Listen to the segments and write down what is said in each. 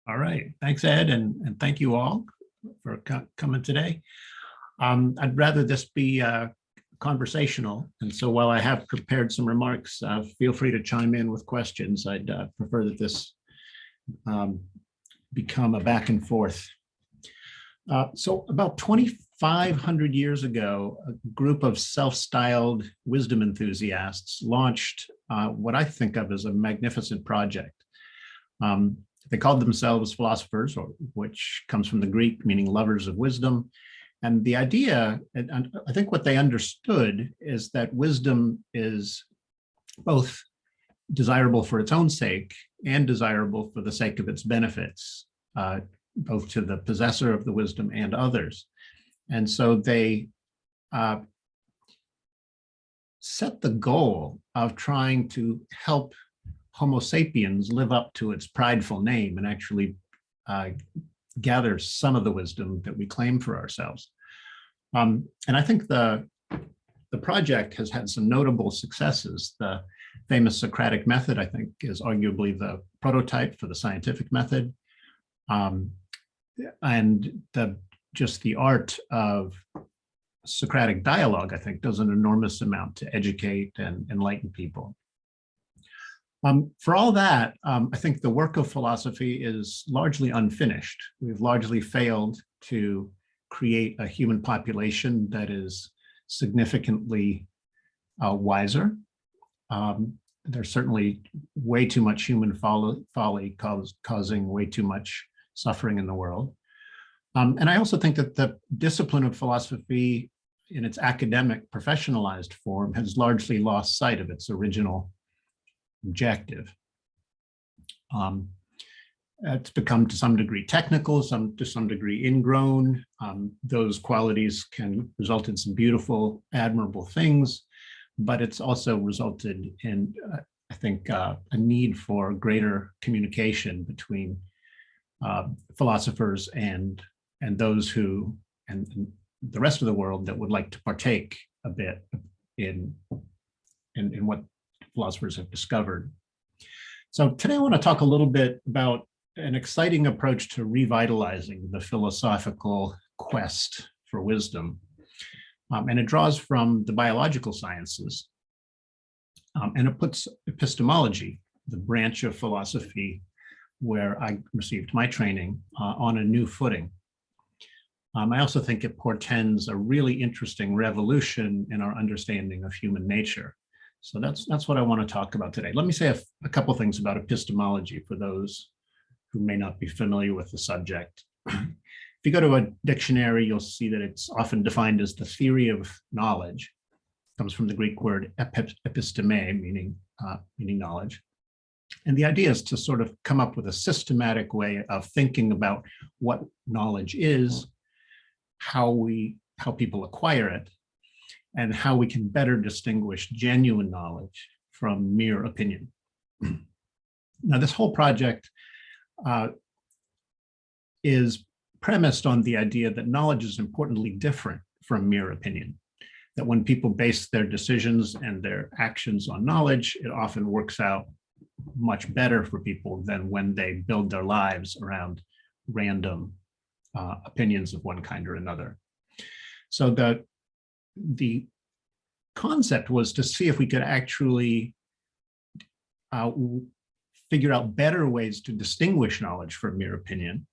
All right. Thanks, Ed, and thank you all for coming today. I'd rather this be conversational. And so while I have prepared some remarks, feel free to chime in with questions. I'd prefer that this become a back and forth. So about 2,500 years ago, a group of self-styled wisdom enthusiasts launched what I think of as a magnificent project. They called themselves philosophers, which comes from the Greek, meaning lovers of wisdom. And the idea, and I think what they understood, is that wisdom is both desirable for its own sake and desirable for the sake of its benefits, both to the possessor of the wisdom and others. And so they set the goal of trying to help Homo sapiens live up to its prideful name and actually gather some of the wisdom that we claim for ourselves. And I think the project has had some notable successes. The famous Socratic method, I think, is arguably the prototype for the scientific method. And just the art of Socratic dialogue, I think, does an enormous amount to educate and enlighten people. For all that, I think the work of philosophy is largely unfinished. We've largely failed to create a human population that is significantly wiser. There's certainly way too much human folly causing way too much suffering in the world. And I also think that the discipline of philosophy in its academic, professionalized form has largely lost sight of its original objective. It's become to some degree technical, to some degree ingrown. Those qualities can result in some beautiful, admirable things, but it's also resulted in, I think, a need for greater communication between philosophers and those who, and the rest of the world that would like to partake a bit in what philosophers have discovered. So today I want to talk a little bit about an exciting approach to revitalizing the philosophical quest for wisdom. And it draws from the biological sciences. And it puts epistemology, the branch of philosophy where I received my training, on a new footing. I also think it portends a really interesting revolution in our understanding of human nature. So that's what I want to talk about today. Let me say a couple things about epistemology for those who may not be familiar with the subject. If you go to a dictionary, you'll see that it's often defined as the theory of knowledge. It comes from the Greek word episteme, meaning knowledge. And the idea is to sort of come up with a systematic way of thinking about what knowledge is, how people acquire it, and how we can better distinguish genuine knowledge from mere opinion. Now, this whole project is premised on the idea that knowledge is importantly different from mere opinion, that when people base their decisions and their actions on knowledge, it often works out much better for people than when they build their lives around random opinions of one kind or another. So the concept was to see if we could actually figure out better ways to distinguish knowledge from mere opinion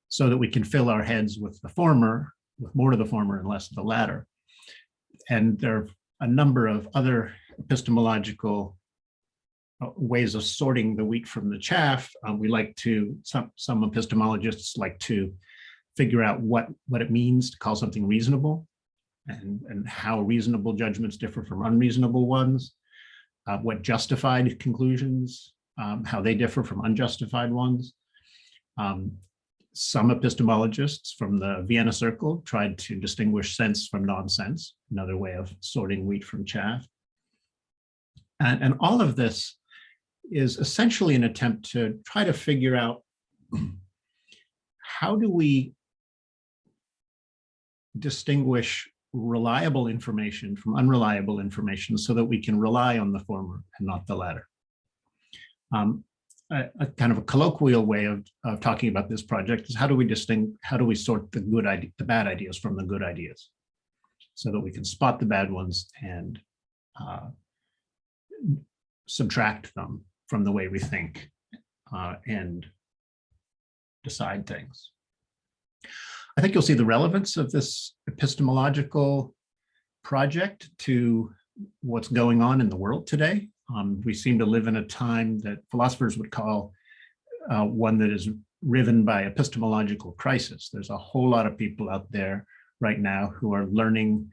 so that we can fill our heads with the former, with more of the former and less of the latter. And there are a number of other epistemological ways of sorting the wheat from the chaff. We like to, some epistemologists like to figure out what it means to call something reasonable and how reasonable judgments differ from unreasonable ones, what justified conclusions, how they differ from unjustified ones. Some epistemologists from the Vienna Circle tried to distinguish sense from nonsense, another way of sorting wheat from chaff. And all of this is essentially an attempt to try to figure out how do we distinguish reliable information from unreliable information so that we can rely on the former and not the latter. a kind of a colloquial way of talking about this project is how do we sort the bad ideas from the good ideas so that we can spot the bad ones and subtract them from the way we think and decide things. I think you'll see the relevance of this epistemological project to what's going on in the world today. We seem to live in a time that philosophers would call one that is riven by epistemological crisis. There's a whole lot of people out there right now who are learning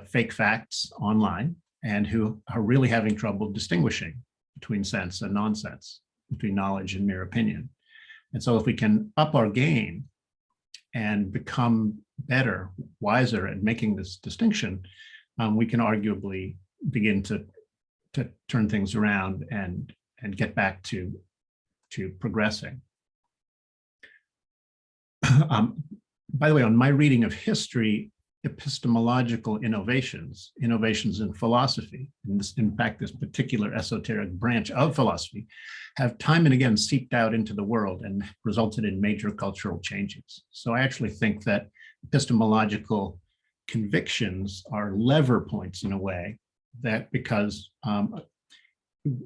fake facts online and who are really having trouble distinguishing between sense and nonsense, between knowledge and mere opinion. And so if we can up our game and become better, wiser at making this distinction, we can arguably begin to turn things around and get back to progressing. By the way, on my reading of history, epistemological innovations in philosophy, and in fact, this particular esoteric branch of philosophy, have time and again seeped out into the world and resulted in major cultural changes. So I actually think that epistemological convictions are lever points in a way that, because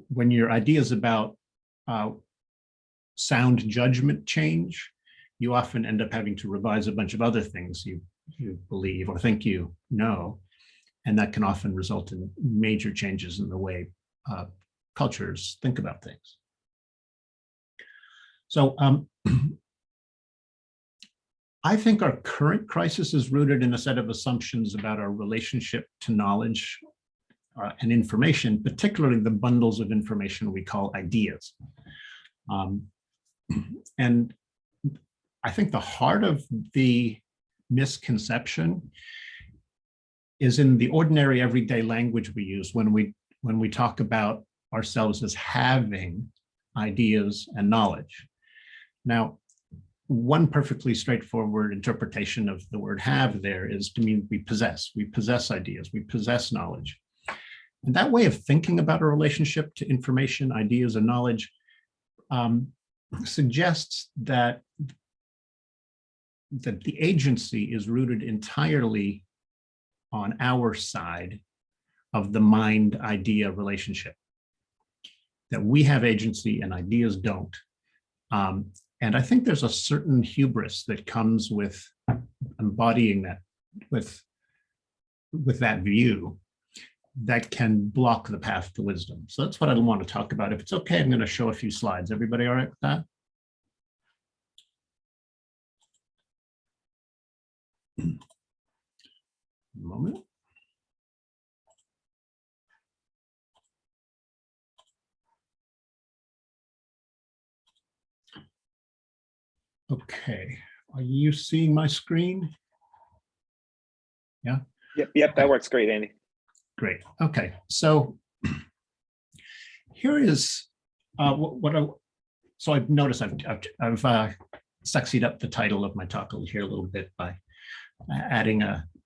when your ideas about sound judgment change, you often end up having to revise a bunch of other things you believe or think you know, and that can often result in major changes in the way cultures think about things. So I think our current crisis is rooted in a set of assumptions about our relationship to knowledge and information, particularly the bundles of information we call ideas. And I think the heart of the misconception is in the ordinary everyday language we use when we talk about ourselves as having ideas and knowledge. Now, one perfectly straightforward interpretation of the word have there is to mean we possess ideas, we possess knowledge. And that way of thinking about a relationship to information, ideas, and knowledge suggests that the agency is rooted entirely on our side of the mind-idea relationship, that we have agency and ideas don't. And I think there's a certain hubris that comes with embodying that, with that view, that can block the path to wisdom. So that's what I want to talk about. If it's okay, I'm going to show a few slides. Everybody all right with that? A moment. Okay, are you seeing my screen? Yeah? Yep, that works great, Andy. Great, okay. So here is so I've noticed I've sexied up the title of my talk here a little bit by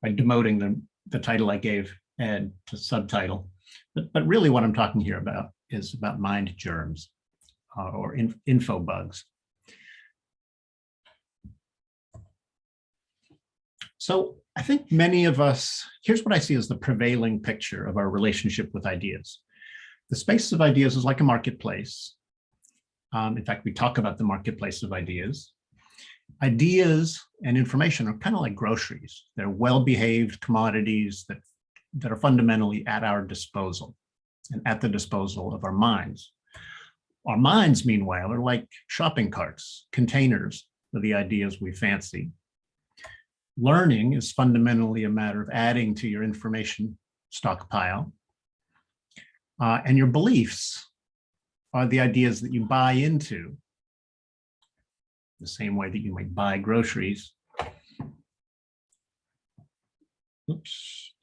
demoting the title I gave Ed to subtitle. But really what I'm talking here about is about mind germs or info bugs. So I think many of us, here's what I see as the prevailing picture of our relationship with ideas. The space of ideas is like a marketplace. In fact, we talk about the marketplace of ideas. Ideas and information are kind of like groceries. They're well-behaved commodities that are fundamentally at our disposal and at the disposal of our minds. Our minds, meanwhile, are like shopping carts, containers for the ideas we fancy. Learning is fundamentally a matter of adding to your information stockpile. And your beliefs are the ideas that you buy into, the same way that you might buy groceries. Oops.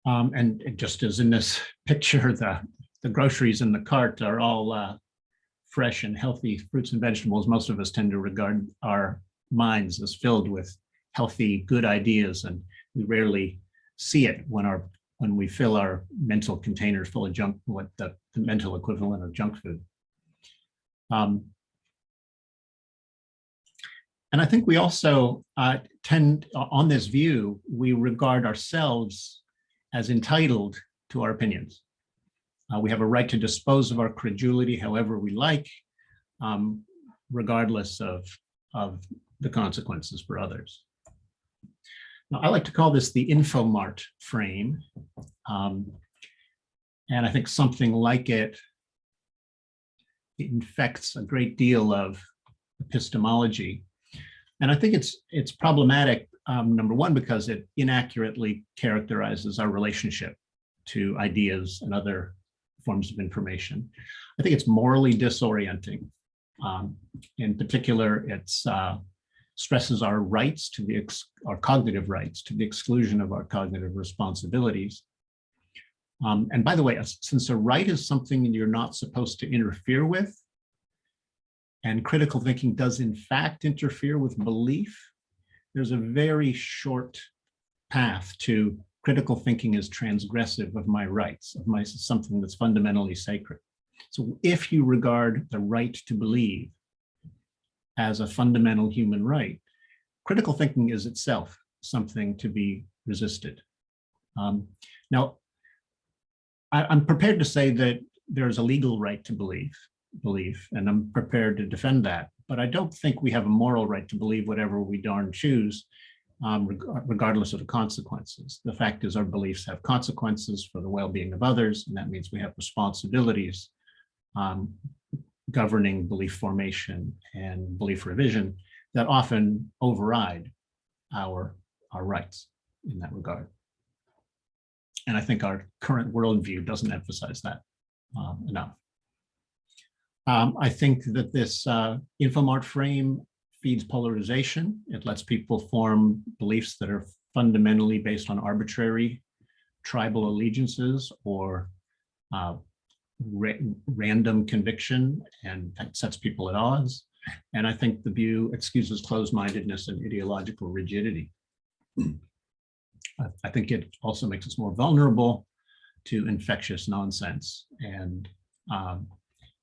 And just as in this picture, the groceries in the cart are all fresh and healthy fruits and vegetables. Most of us tend to regard our minds as filled with healthy, good ideas, and we rarely see it when our when we fill our mental containers full of junk, what the mental equivalent of junk food. And I think we also tend, on this view, we regard ourselves as entitled to our opinions. We have a right to dispose of our credulity however we like, regardless of the consequences for others. Now, I like to call this the Infomart Frame. And I think something like it infects a great deal of epistemology. And I think it's problematic, number one, because it inaccurately characterizes our relationship to ideas and other forms of information. I think it's morally disorienting. In particular, it stresses our rights to our cognitive rights to the exclusion of our cognitive responsibilities. And by the way, since a right is something you're not supposed to interfere with, and critical thinking does in fact interfere with belief, there's a very short path to critical thinking is transgressive of my rights, of something that's fundamentally sacred. So if you regard the right to believe as a fundamental human right, critical thinking is itself something to be resisted. Now, I'm prepared to say that there's a legal right to belief, and I'm prepared to defend that, but I don't think we have a moral right to believe whatever we darn choose, regardless of the consequences. The fact is our beliefs have consequences for the well-being of others, and that means we have responsibilities governing belief formation and belief revision that often override our rights in that regard. And I think our current worldview doesn't emphasize that enough. I think that this Infomart Frame feeds polarization. It lets people form beliefs that are fundamentally based on arbitrary tribal allegiances or random conviction, and that sets people at odds. And I think the view excuses closed-mindedness and ideological rigidity. I think it also makes us more vulnerable to infectious nonsense. And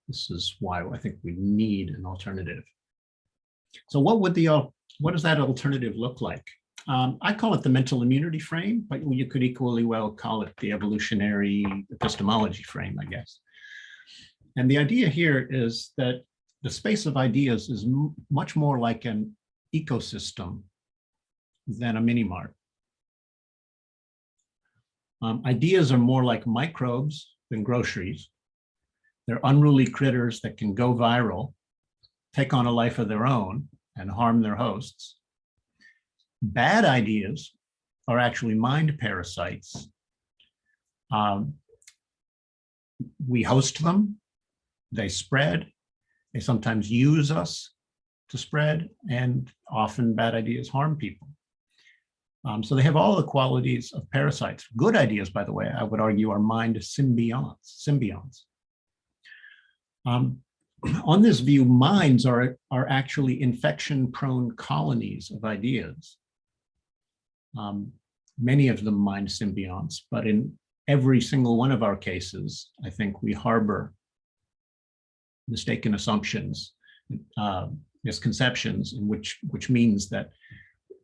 this is why I think we need an alternative. So what does that alternative look like? I call it the mental immunity frame, but you could equally well call it the evolutionary epistemology frame, I guess. And the idea here is that the space of ideas is much more like an ecosystem than a mini-mart. Ideas are more like microbes than groceries. They're unruly critters that can go viral, take on a life of their own, and harm their hosts. Bad ideas are actually mind parasites. We host them, they spread, they sometimes use us to spread, and often bad ideas harm people. So they have all the qualities of parasites. Good ideas, by the way, I would argue are mind symbionts. On this view, minds are actually infection-prone colonies of ideas. Many of them mind symbionts, but in every single one of our cases, I think we harbor mistaken assumptions, misconceptions, in which means that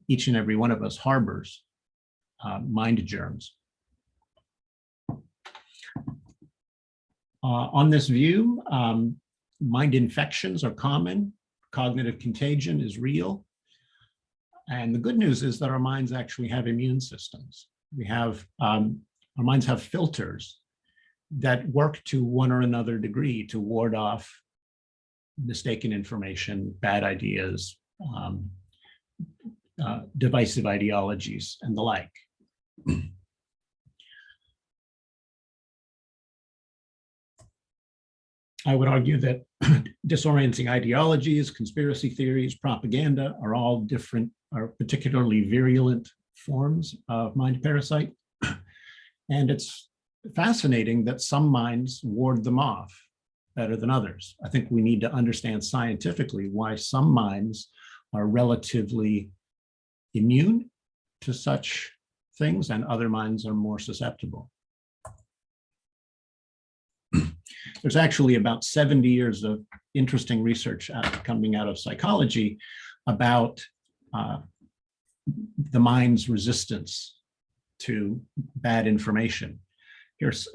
each and every one of us harbors mind germs. On this view, mind infections are common, cognitive contagion is real, and the good news is that our minds actually have immune systems. Our minds have filters that work to one or another degree to ward off mistaken information, bad ideas, divisive ideologies, and the like. I would argue that disorienting ideologies, conspiracy theories, propaganda are all particularly virulent forms of mind parasite. And it's fascinating that some minds ward them off better than others. I think we need to understand scientifically why some minds are relatively immune to such things and other minds are more susceptible. There's actually about 70 years of interesting research coming out of psychology about the mind's resistance to bad information. Here's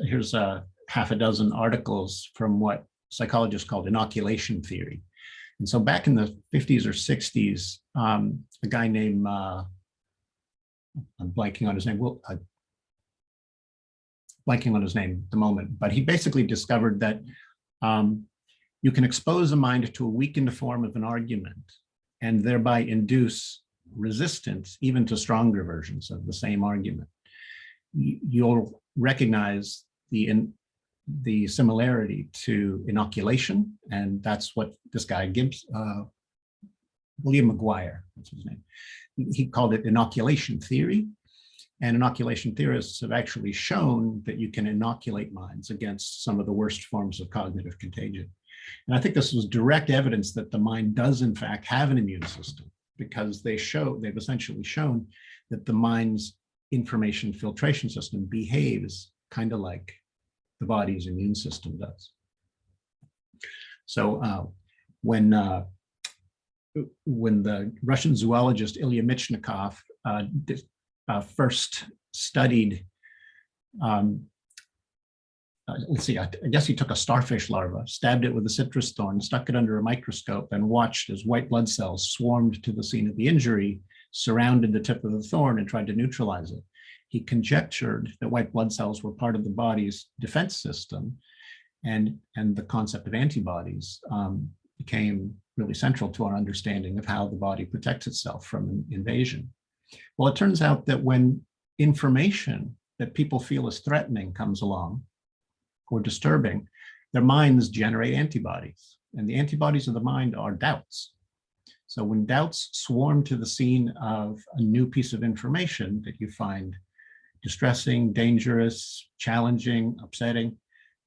half a dozen articles from what psychologists called inoculation theory. And so back in the 50s or 60s, a guy named, I'm blanking on his name, blanking on his name at the moment, but he basically discovered that you can expose a mind to a weakened form of an argument and thereby induce resistance even to stronger versions of the same argument. You'll recognize the similarity to inoculation, and that's what this guy Gibbs, William McGuire, that's his name. He called it inoculation theory. And inoculation theorists have actually shown that you can inoculate minds against some of the worst forms of cognitive contagion. And I think this was direct evidence that the mind does in fact have an immune system, because they've essentially shown that the mind's information filtration system behaves kind of like the body's immune system does. So when the Russian zoologist Ilya Michnikov first studied, let's see, I guess he took a starfish larva, stabbed it with a citrus thorn, stuck it under a microscope, and watched as white blood cells swarmed to the scene of the injury, surrounded the tip of the thorn, and tried to neutralize it. He conjectured that white blood cells were part of the body's defense system, and the concept of antibodies became really central to our understanding of how the body protects itself from an invasion. Well, it turns out that when information that people feel is threatening comes along or disturbing, their minds generate antibodies, and the antibodies of the mind are doubts. So when doubts swarm to the scene of a new piece of information that you find distressing, dangerous, challenging, upsetting,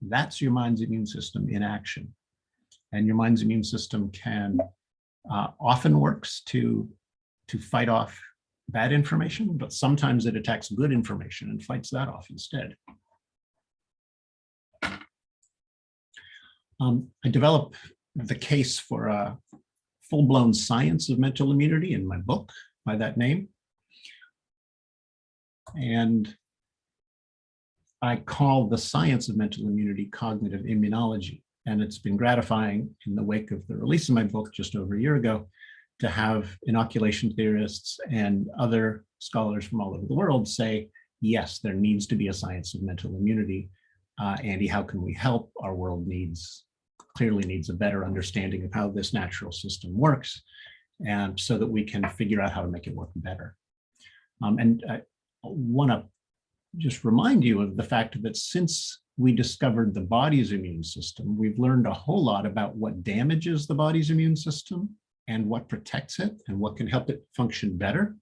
that's your mind's immune system in action. And your mind's immune system can often works to fight off bad information, but sometimes it attacks good information and fights that off instead. I develop the case for a full-blown science of mental immunity in my book by that name. And I call the science of mental immunity cognitive immunology. And it's been gratifying in the wake of the release of my book just over a year ago to have inoculation theorists and other scholars from all over the world say, yes, there needs to be a science of mental immunity. Andy, how can we help? Our world clearly needs a better understanding of how this natural system works, and so that we can figure out how to make it work better. And I want to just remind you of the fact that since we discovered the body's immune system, we've learned a whole lot about what damages the body's immune system and what protects it and what can help it function better.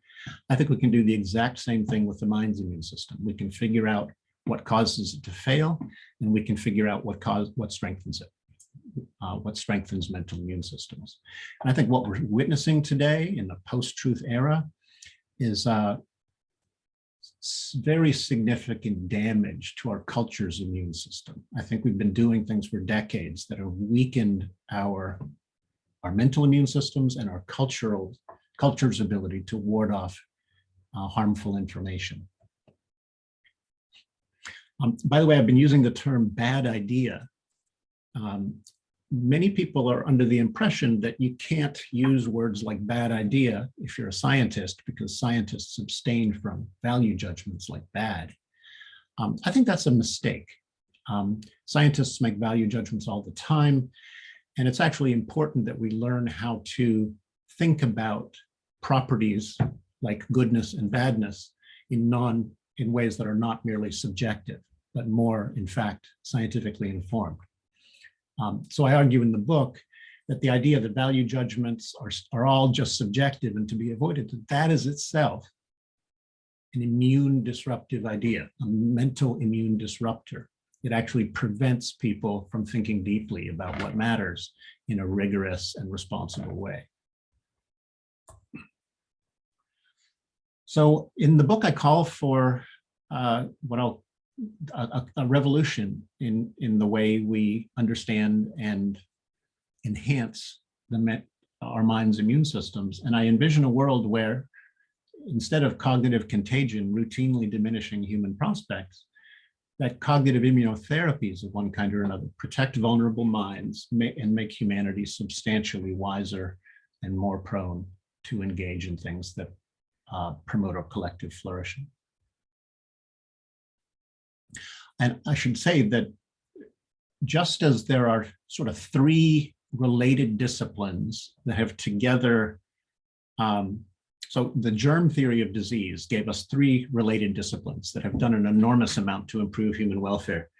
I think we can do the exact same thing with the mind's immune system. We can figure out what causes it to fail, and we can figure out what strengthens it, what strengthens mental immune systems. And I think what we're witnessing today in the post-truth era is very significant damage to our culture's immune system. I think we've been doing things for decades that have weakened our mental immune systems and our culture's ability to ward off harmful information. By the way, I've been using the term bad idea. Many people are under the impression that you can't use words like bad idea if you're a scientist, because scientists abstain from value judgments like bad. I think that's a mistake. Scientists make value judgments all the time, and it's actually important that we learn how to think about properties like goodness and badness in ways that are not merely subjective, but more, in fact, scientifically informed. So I argue in the book that the idea that value judgments are all just subjective and to be avoided, that is itself an immune disruptive idea, a mental immune disruptor. It actually prevents people from thinking deeply about what matters in a rigorous and responsible way. So in the book, I call for what I'll a revolution in the way we understand and enhance our mind's immune systems. And I envision a world where instead of cognitive contagion routinely diminishing human prospects, that cognitive immunotherapies of one kind or another protect vulnerable minds and make humanity substantially wiser and more prone to engage in things that promote our collective flourishing. And I should say that just as there are sort of three related disciplines that have together, so the germ theory of disease gave us three related disciplines that have done an enormous amount to improve human welfare.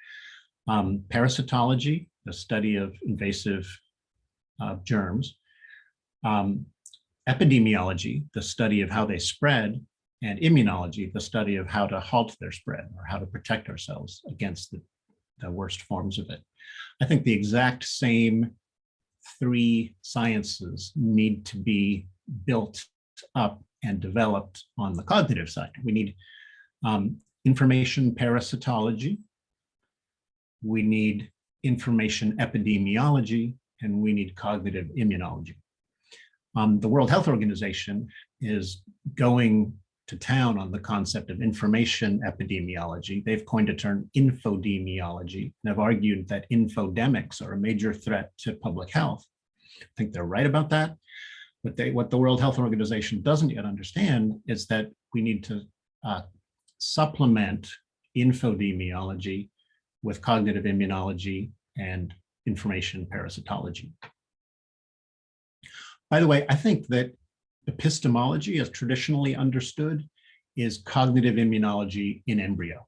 Parasitology, the study of invasive germs, epidemiology, the study of how they spread, and immunology, the study of how to halt their spread or how to protect ourselves against the worst forms of it. I think the exact same three sciences need to be built up and developed on the cognitive side. We need information parasitology, we need information epidemiology, and we need cognitive immunology. The World Health Organization is going to town on the concept of information epidemiology. They've coined a term infodemiology and have argued that infodemics are a major threat to public health. I think they're right about that. But what the World Health Organization doesn't yet understand is that we need to supplement infodemiology with cognitive immunology and information parasitology. By the way, I think that epistemology, as traditionally understood, is cognitive immunology in embryo.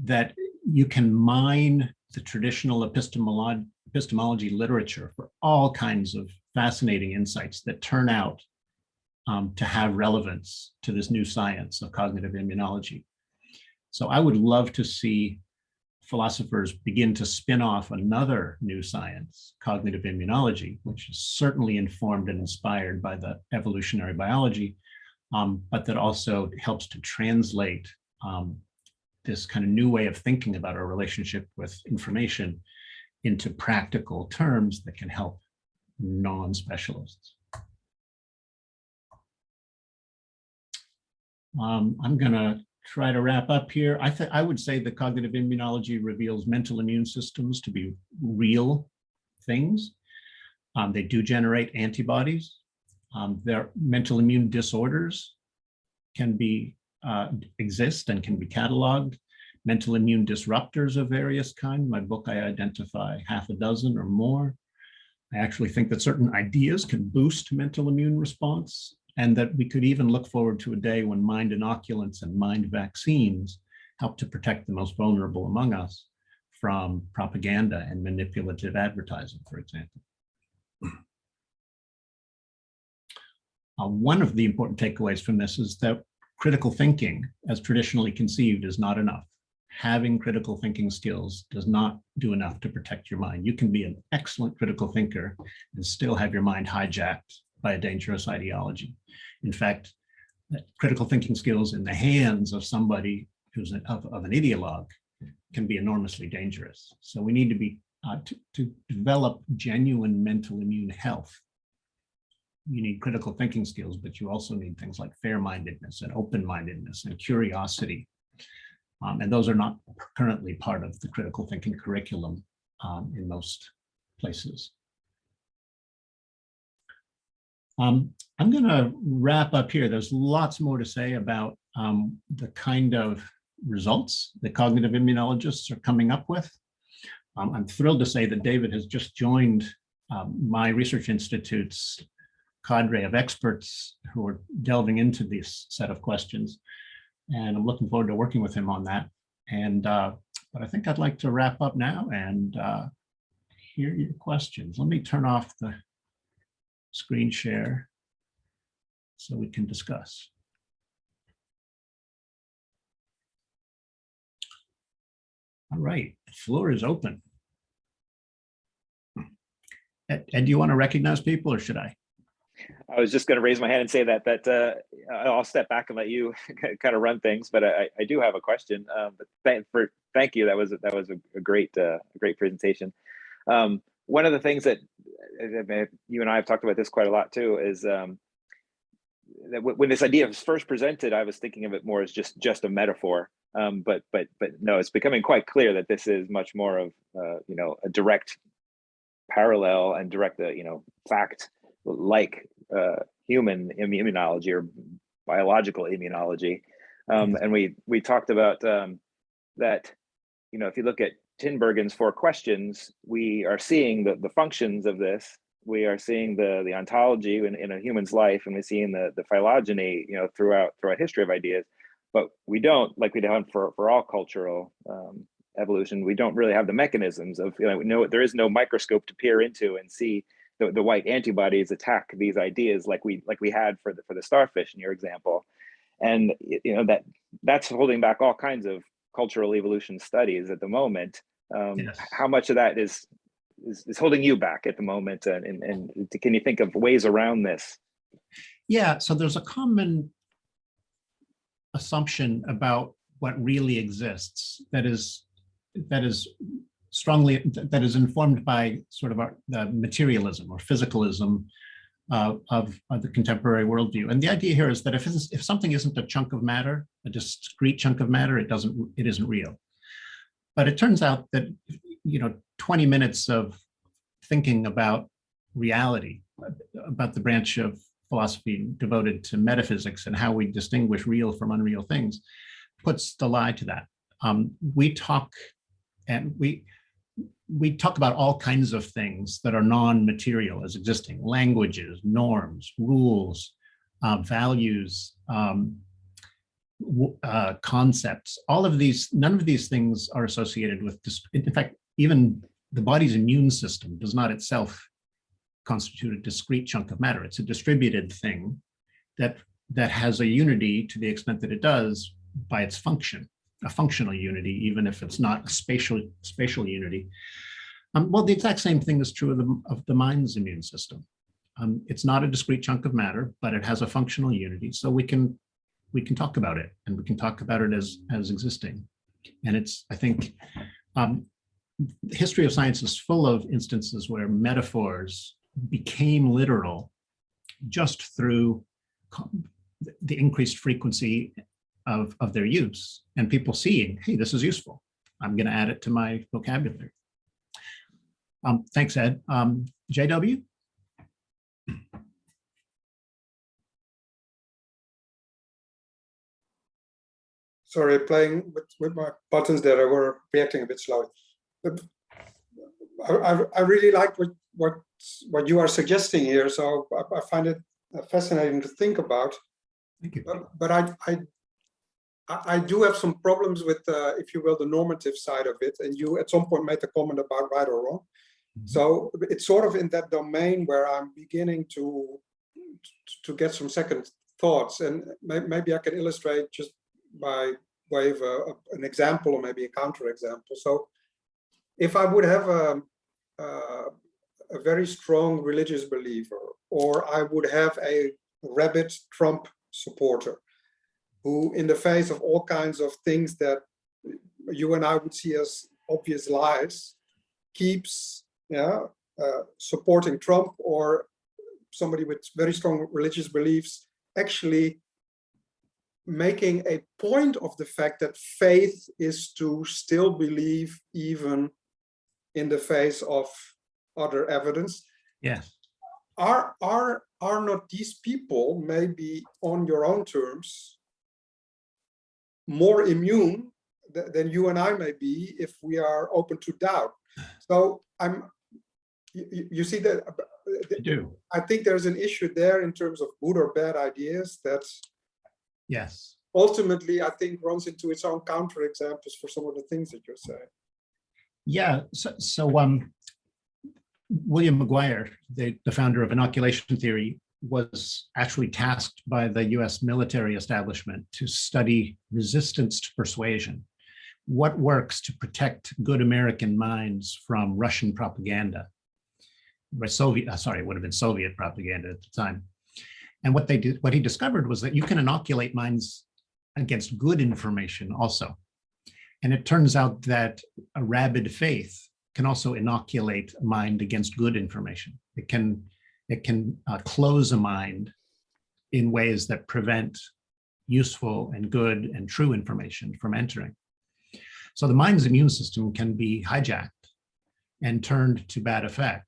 That you can mine the traditional epistemology literature for all kinds of fascinating insights that turn out to have relevance to this new science of cognitive immunology. So I would love to see philosophers begin to spin off another new science, cognitive immunology, which is certainly informed and inspired by the evolutionary biology, but that also helps to translate this kind of new way of thinking about our relationship with information into practical terms that can help non-specialists. I'm gonna try to wrap up here. I would say that cognitive immunology reveals mental immune systems to be real things. They do generate antibodies. Their mental immune disorders can exist and can be cataloged. Mental immune disruptors of various kinds. In my book, I identify half a dozen or more. I actually think that certain ideas can boost mental immune response, and that we could even look forward to a day when mind inoculants and mind vaccines help to protect the most vulnerable among us from propaganda and manipulative advertising, for example. One of the important takeaways from this is that critical thinking, as traditionally conceived, is not enough. Having critical thinking skills does not do enough to protect your mind. You can be an excellent critical thinker and still have your mind hijacked by a dangerous ideology. In fact, critical thinking skills in the hands of somebody who's of an ideologue can be enormously dangerous. So we need to be to develop genuine mental immune health. You need critical thinking skills, but you also need things like fair-mindedness and open-mindedness and curiosity. And those are not currently part of the critical thinking curriculum in most places. I'm going to wrap up here. There's lots more to say about the kind of results that cognitive immunologists are coming up with. I'm thrilled to say that David has just joined my research institute's cadre of experts who are delving into this set of questions. And I'm looking forward to working with him on that. And but I think I'd like to wrap up now and hear your questions. Let me turn off the screen share so we can discuss. All right, the floor is open. Ed, do you want to recognize people or should I? I was just going to raise my hand and say that I'll step back and let you kind of run things, but I do have a question. But thank you. That was a great presentation. One of the things that you and I have talked about this quite a lot too is that when this idea was first presented, I was thinking of it more as just a metaphor. But no, it's becoming quite clear that this is much more of a direct parallel and direct fact like human immunology or biological immunology. And we talked about that, if you look at Tinbergen's 4 questions, we are seeing the functions of this. We are seeing the ontology in a human's life, and we're seeing the phylogeny, throughout history of ideas. But we don't, like we don't for all cultural evolution, we don't really have the mechanisms of, there is no microscope to peer into and see the white antibodies attack these ideas like we had for the starfish in your example. And that's holding back all kinds of cultural evolution studies at the moment. Yes. How much of that is holding you back at the moment, and can you think of ways around this? Yeah, so there's a common assumption about what really exists that is informed by sort of the materialism or physicalism of the contemporary worldview. And the idea here is that if something isn't a chunk of matter, a discrete chunk of matter, it isn't real. But it turns out that 20 minutes of thinking about reality, about the branch of philosophy devoted to metaphysics and how we distinguish real from unreal things, puts the lie to that. We talk about all kinds of things that are non-material as existing: languages, norms, rules, values, concepts. All of these, none of these things are associated with, in fact, even the body's immune system does not itself constitute a discrete chunk of matter. It's a distributed thing that has a unity to the extent that it does by its function, a functional unity, even if it's not a spatial unity. Well, the exact same thing is true of the mind's immune system. It's not a discrete chunk of matter, but it has a functional unity. So we can talk about it, and we can talk about it as existing. And I think, the history of science is full of instances where metaphors became literal just through the increased frequency of their use, and people seeing, hey, this is useful. I'm going to add it to my vocabulary. Thanks, Ed. JW? Sorry, playing with my buttons there. I were reacting a bit slowly. But I really like what you are suggesting here. So I find it fascinating to think about. Thank you. But I do have some problems with, if you will, the normative side of it. And you at some point made a comment about right or wrong. Mm-hmm. So it's sort of in that domain where I'm beginning to get some second thoughts. And maybe I can illustrate just by way of an example or maybe a counterexample. So if I would have a very strong religious believer, or I would have a rabid Trump supporter who, in the face of all kinds of things that you and I would see as obvious lies, keeps supporting Trump, or somebody with very strong religious beliefs actually making a point of the fact that faith is to still believe even in the face of other evidence. Yes. Are not these people, maybe on your own terms, more immune than you and I may be if we are open to doubt? So you see that I do. I think there's an issue there in terms of good or bad ideas that, yes, ultimately I think runs into its own counterexamples for some of the things that you're saying. Yeah. So William McGuire, the founder of Inoculation Theory, was actually tasked by the US military establishment to study resistance to persuasion. What works to protect good American minds from Russian propaganda? It would have been Soviet propaganda at the time. And what he discovered was that you can inoculate minds against good information also. And it turns out that a rabid faith can also inoculate a mind against good information. It can close a mind in ways that prevent useful and good and true information from entering. So the mind's immune system can be hijacked and turned to bad effect.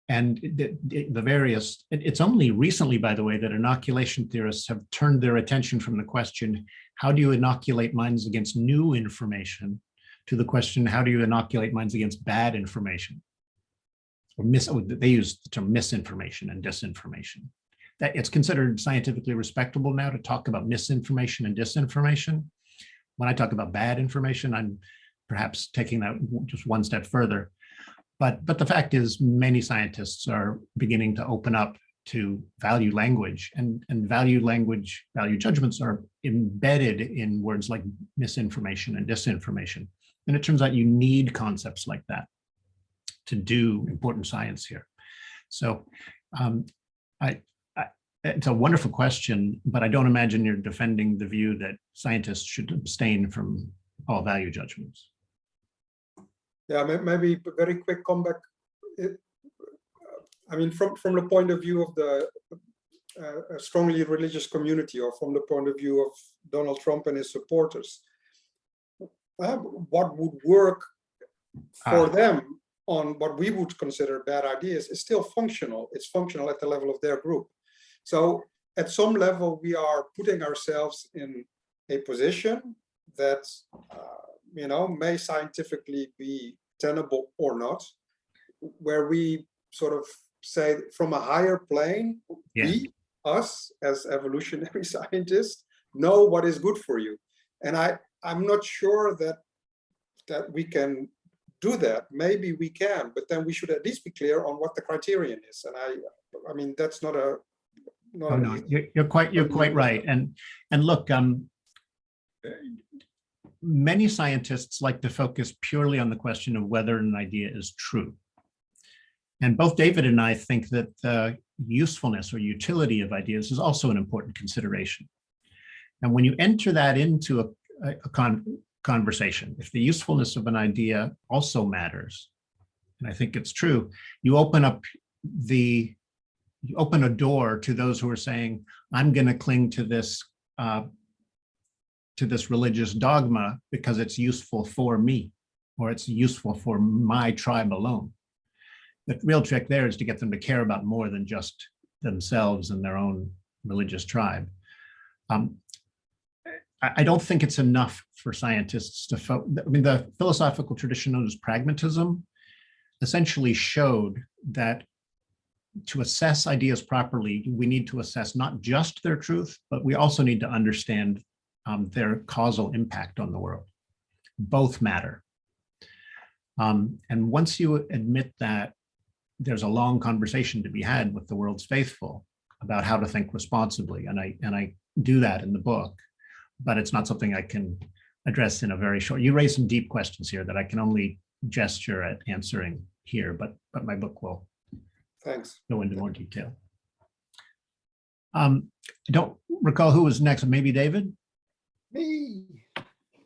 And it's only recently, by the way, that inoculation theorists have turned their attention from the question, how do you inoculate minds against new information, to the question, how do you inoculate minds against bad information? They use the term misinformation and disinformation. That it's considered scientifically respectable now to talk about misinformation and disinformation. When I talk about bad information, I'm perhaps taking that just one step further. But the fact is, many scientists are beginning to open up to value language, and value judgments are embedded in words like misinformation and disinformation. And it turns out you need concepts like that to do important science here. So it's a wonderful question, but I don't imagine you're defending the view that scientists should abstain from all value judgments. Yeah, maybe a very quick comeback. I mean, from the point of view of the strongly religious community, or from the point of view of Donald Trump and his supporters, what would work for them on what we would consider bad ideas is still functional. It's functional at the level of their group. So at some level, we are putting ourselves in a position that may scientifically be tenable or not, where we sort of say from a higher plane, we, us as evolutionary scientists, know what is good for you. And I'm not sure that we can do that. Maybe we can, but then we should at least be clear on what the criterion is. And I mean, that's not a no, you're quite right. And look, many scientists like to focus purely on the question of whether an idea is true. And both David and I think that the usefulness or utility of ideas is also an important consideration. And when you enter that into a conversation, if the usefulness of an idea also matters, and I think it's true, you open a door to those who are saying, I'm going to cling to this religious dogma because it's useful for me, or it's useful for my tribe alone. The real trick there is to get them to care about more than just themselves and their own religious tribe. I don't think it's enough for scientists to the philosophical tradition known as pragmatism essentially showed that to assess ideas properly, we need to assess not just their truth, but we also need to understand their causal impact on the world. Both matter. And once you admit that, there's a long conversation to be had with the world's faithful about how to think responsibly. And I do that in the book, but it's not something I can address in a very short. You raised some deep questions here that I can only gesture at answering here, but my book will go into more detail. I don't recall who was next. Maybe David? Me.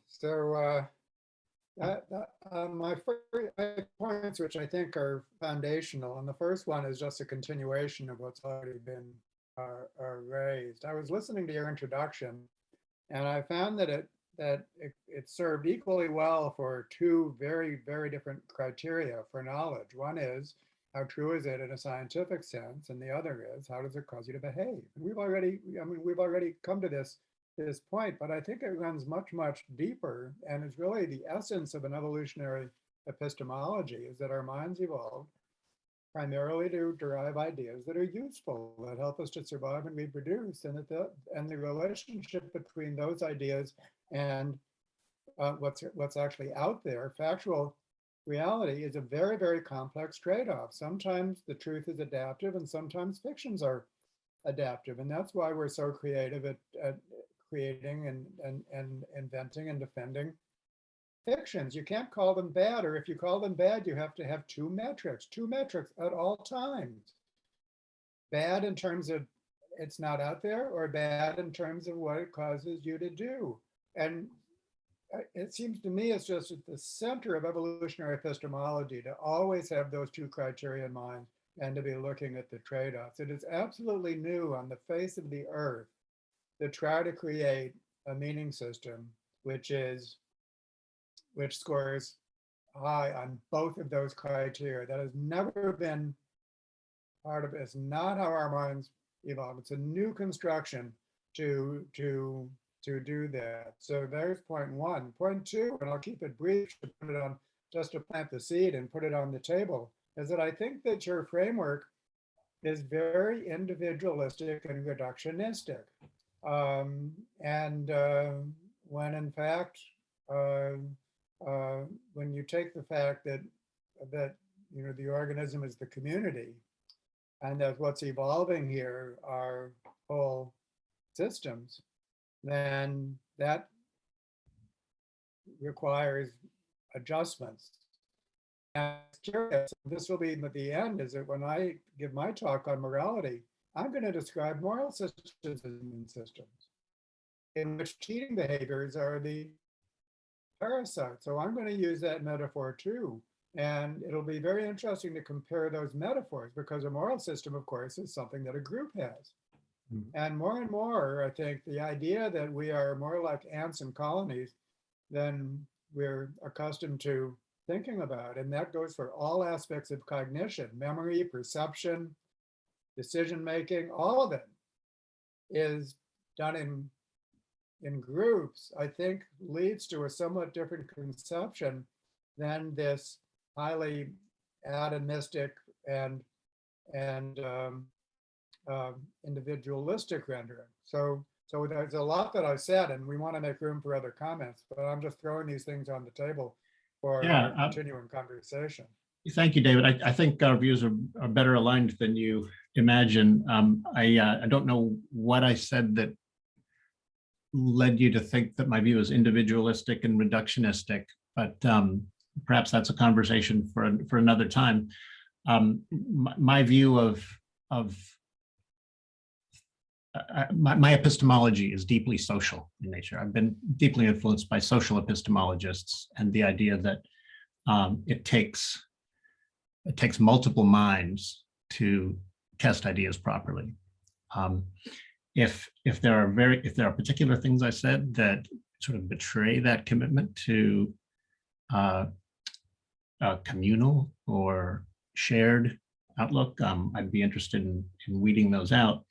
So my points, which I think are foundational, and the first one is just a continuation of what's already been raised. I was listening to your introduction, and I found that it served equally well for two very, very different criteria for knowledge. One is, how true is it in a scientific sense? And the other is, how does it cause you to behave? And we've already come to this point, but I think it runs much, much deeper, and is really the essence of an evolutionary epistemology, is that our minds evolved primarily to derive ideas that are useful, that help us to survive and reproduce, and the relationship between those ideas and what's actually out there, factual reality, is a very, very complex trade-off. Sometimes the truth is adaptive, and sometimes fictions are adaptive, and that's why we're so creative at creating and inventing and defending fictions. You can't call them bad, or if you call them bad, you have to have two metrics at all times. Bad in terms of it's not out there, or bad in terms of what it causes you to do. And it seems to me it's just at the center of evolutionary epistemology to always have those two criteria in mind and to be looking at the trade-offs. It is absolutely new on the face of the earth to try to create a meaning system which scores high on both of those criteria. That has never been part of it. It's not how our minds evolve. It's a new construction to do that. So there's point one. Point two, and I'll keep it brief to put it on, just to plant the seed and put it on the table, is that I think that your framework is very individualistic and reductionistic. When in fact, when you take the fact that the organism is the community, and that what's evolving here are whole systems, then that requires adjustments. And curious, this will be at the end, is that when I give my talk on morality, I'm going to describe moral systems as immune systems, in which cheating behaviors are the parasites. So I'm going to use that metaphor too. And it'll be very interesting to compare those metaphors, because a moral system, of course, is something that a group has. And more, I think the idea that we are more like ants and colonies than we're accustomed to thinking about. And that goes for all aspects of cognition, memory, perception, decision-making, all of it is done in groups, I think leads to a somewhat different conception than this highly atomistic and individualistic rendering. So there's a lot that I've said, and we want to make room for other comments, but I'm just throwing these things on the table for our continuing conversation. Thank you, David. I think our views are better aligned than you imagine. I don't know what I said that led you to think that my view is individualistic and reductionistic, but perhaps that's a conversation for another time. My view of my epistemology is deeply social in nature. I've been deeply influenced by social epistemologists and the idea that it takes multiple minds to test ideas properly. If there are particular things I said that sort of betray that commitment to communal or shared outlook, I'd be interested in weeding those out.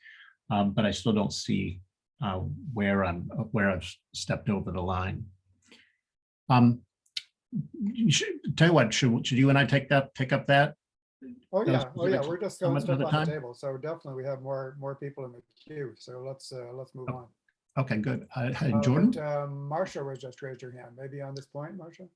But I still don't see where I've stepped over the line. Tell you what, should you and I take up that? Oh yeah, we're just throwing stuff on the table. So definitely we have more people in the queue. So let's move on. Okay, good. Jordan? Marcia was just raised her hand. Maybe on this point, Marcia?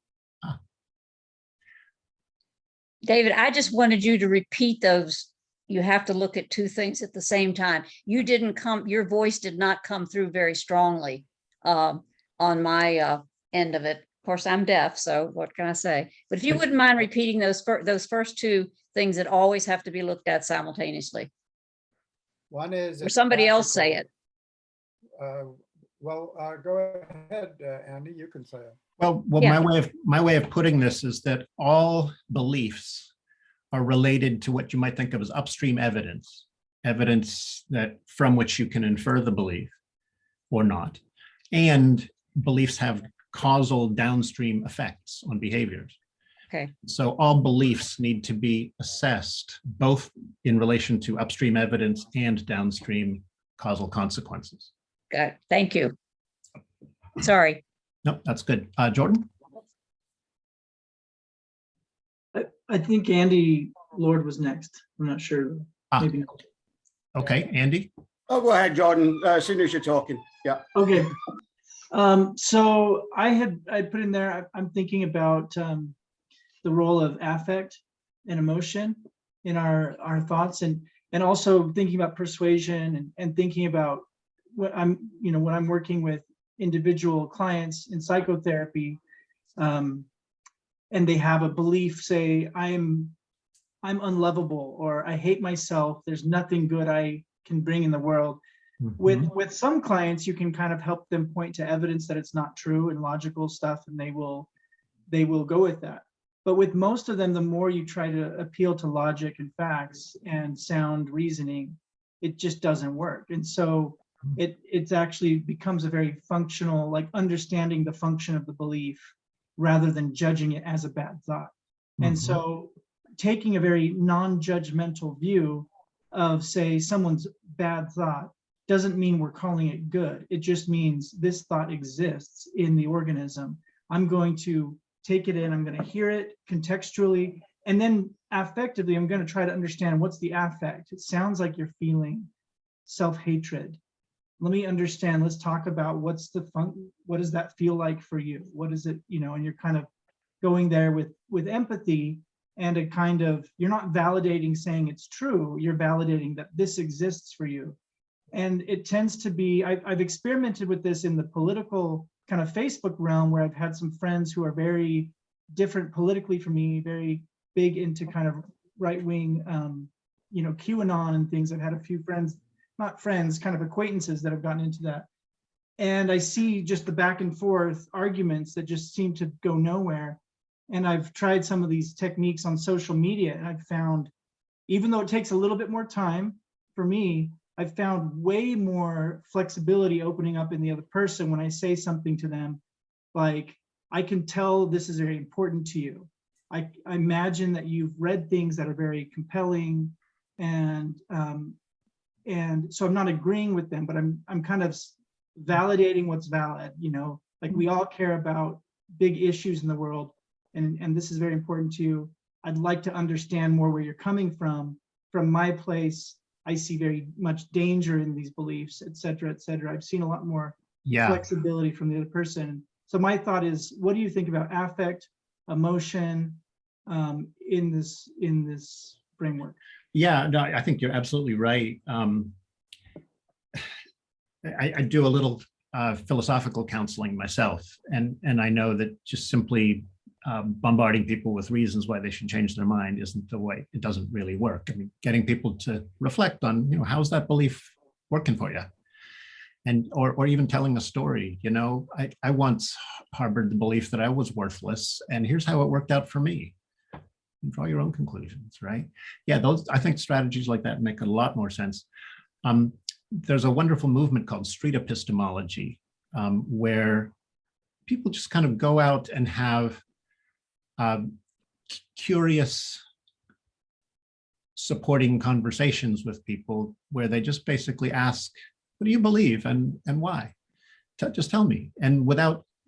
David, I just wanted you to repeat those. You have to look at two things at the same time. Your voice did not come through very strongly on my end of it. Of course, I'm deaf, so what can I say? But if you wouldn't mind repeating those first two things that always have to be looked at simultaneously. One is, or somebody else say it. Go ahead, Andy. You can say it. Well, Yeah. my way of putting this is that all beliefs are related to what you might think of as upstream evidence that from which you can infer the belief or not. And beliefs have causal downstream effects on behaviors. Okay. So all beliefs need to be assessed both in relation to upstream evidence and downstream causal consequences. Got it. Thank you. Sorry. Nope, that's good. Jordan? I think Andy Lord was next. I'm not sure. Maybe not. Okay, Andy? Oh, go ahead, Jordan, as soon as you're talking. Yeah. Okay. So I put in there, I'm thinking about the role of affect and emotion in our thoughts, and also thinking about persuasion and thinking about when I'm working with individual clients in psychotherapy, and they have a belief, say, I'm unlovable, or I hate myself, there's nothing good I can bring in the world. With some clients, you can kind of help them point to evidence that it's not true and logical stuff, and they will go with that. But with most of them, the more you try to appeal to logic and facts and sound reasoning, it just doesn't work. And so it actually becomes a very functional, like understanding the function of the belief rather than judging it as a bad thought. And so taking a very non-judgmental view of, say, someone's bad thought doesn't mean we're calling it good. It just means this thought exists in the organism. I'm going to take it in, I'm going to hear it contextually, and then affectively, I'm going to try to understand what's the affect. It sounds like you're feeling self-hatred. Let me understand, let's talk about what does that feel like for you? What is it, and you're kind of going there with empathy and a kind of, you're not validating saying it's true, you're validating that this exists for you. And it tends to be, I've experimented with this in the political kind of Facebook realm, where I've had some friends who are very different politically from me, very big into kind of right-wing, QAnon and things. I've had a few friends, not friends, kind of acquaintances that have gotten into that. And I see just the back and forth arguments that just seem to go nowhere. And I've tried some of these techniques on social media, and I've found, even though it takes a little bit more time for me, I've found way more flexibility opening up in the other person when I say something to them, like, I can tell this is very important to you. I imagine that you've read things that are very compelling, and so I'm not agreeing with them, but I'm kind of validating what's valid. Like, we all care about big issues in the world, and this is very important to you. I'd like to understand more where you're coming from. From my place, I see very much danger in these beliefs, et cetera, et cetera. I've seen a lot more flexibility from the other person. So my thought is, what do you think about affect, emotion, in this framework? Yeah, no, I think you're absolutely right. I do a little philosophical counseling myself, and I know that just simply bombarding people with reasons why they should change their mind isn't the way. It doesn't really work. I mean, getting people to reflect on, how's that belief working for you, and or even telling a story. I once harbored the belief that I was worthless, and here's how it worked out for me. And draw your own conclusions, right? Yeah, I think strategies like that make a lot more sense. There's a wonderful movement called street epistemology, where people just kind of go out and have curious supporting conversations with people, where they just basically ask, what do you believe and why? Just tell me.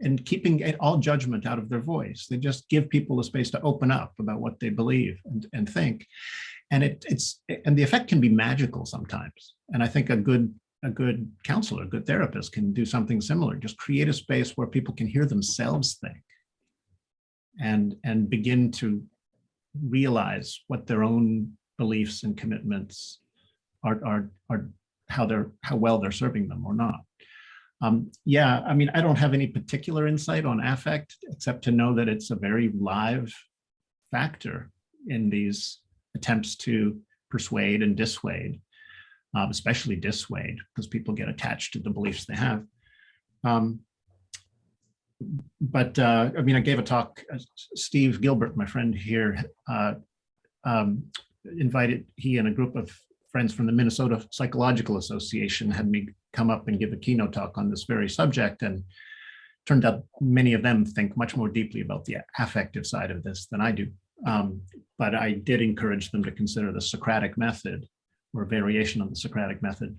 And keeping all judgment out of their voice. They just give people a space to open up about what they believe and think. And and the effect can be magical sometimes. And I think a good counselor, a good therapist can do something similar. Just create a space where people can hear themselves think and begin to realize what their own beliefs and commitments are how well they're serving them or not. Yeah, I mean, I don't have any particular insight on affect, except to know that it's a very live factor in these attempts to persuade and dissuade, especially dissuade, because people get attached to the beliefs they have. But I mean, I gave a talk, Steve Gilbert, my friend here, he and a group of friends from the Minnesota Psychological Association had me come up and give a keynote talk on this very subject, and turned out many of them think much more deeply about the affective side of this than I do. But I did encourage them to consider the Socratic method, or a variation on the Socratic method,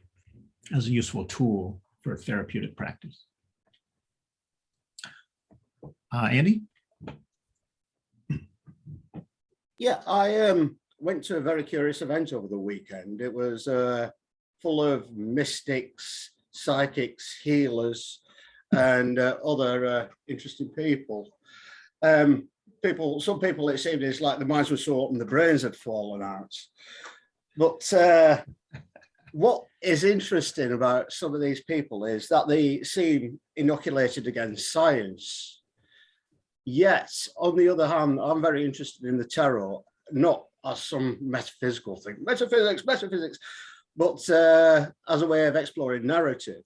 as a useful tool for therapeutic practice. Andy? Yeah, I went to a very curious event over the weekend. It was full of mystics, psychics, healers, and other interesting people. Some people, it seemed, it's like the minds were so open, the brains had fallen out. But what is interesting about some of these people is that they seem inoculated against science. Yet, on the other hand, I'm very interested in the tarot, not as some metaphysical thing, metaphysics, but as a way of exploring narrative.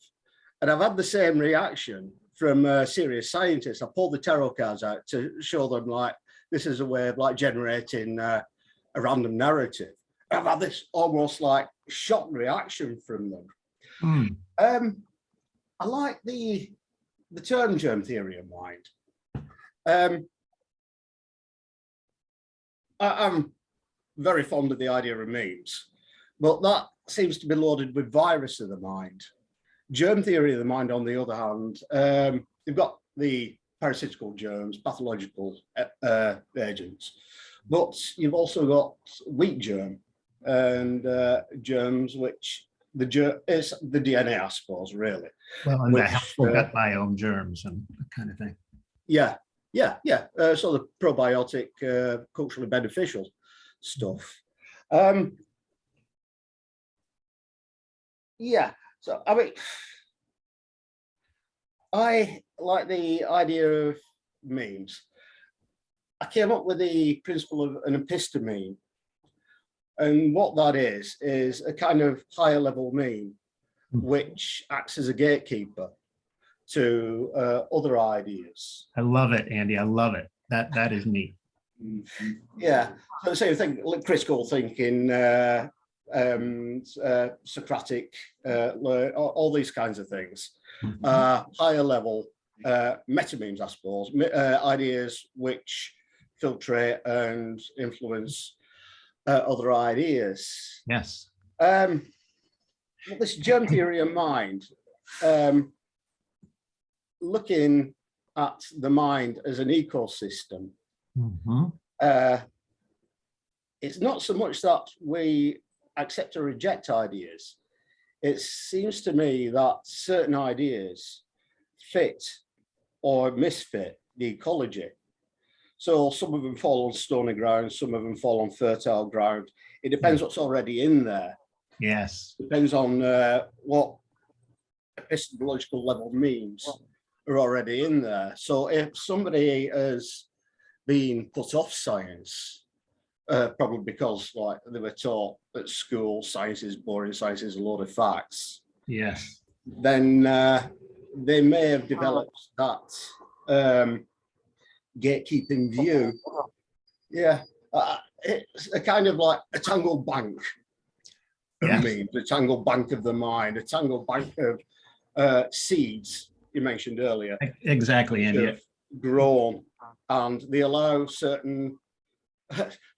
And I've had the same reaction from serious scientists. I pulled the tarot cards out to show them like, this is a way of like generating a random narrative. I've had this almost like shock reaction from them. I like the term germ theory of mind. I'm very fond of the idea of memes, but that seems to be loaded with virus of the mind. Germ theory of the mind, on the other hand, you've got the parasitical germs, pathological agents, but you've also got weak germ and germs, which is the DNA, I suppose, really. Well, and the helpful gut biome germs and that kind of thing. Yeah. So the probiotic, culturally beneficial stuff. Yeah. So I mean, I like the idea of memes. I came up with the principle of an episteme, and what that is a kind of higher level meme, which acts as a gatekeeper to other ideas. I love it, Andy. I love it. That is neat. Yeah. So the same thing, like critical thinking, Socratic, all these kinds of things. Higher level meta-memes, I suppose, ideas which filtrate and influence other ideas. Yes. This germ theory of mind, looking at the mind as an ecosystem, it's not so much that we accept or reject ideas. It seems to me that certain ideas fit or misfit the ecology. So some of them fall on stony ground, some of them fall on fertile ground. It depends what's already in there. Yes. Depends on what epistemological level memes are already in there. So if somebody has been put off science, probably because like they were taught at school, science is boring, science is a load of facts. Yes. Then they may have developed that gatekeeping view. Yeah, it's a kind of like a tangled bank of memes, a tangled bank of the mind, a tangled bank of seeds you mentioned earlier. Exactly, Andy. Grown, and they allow certain,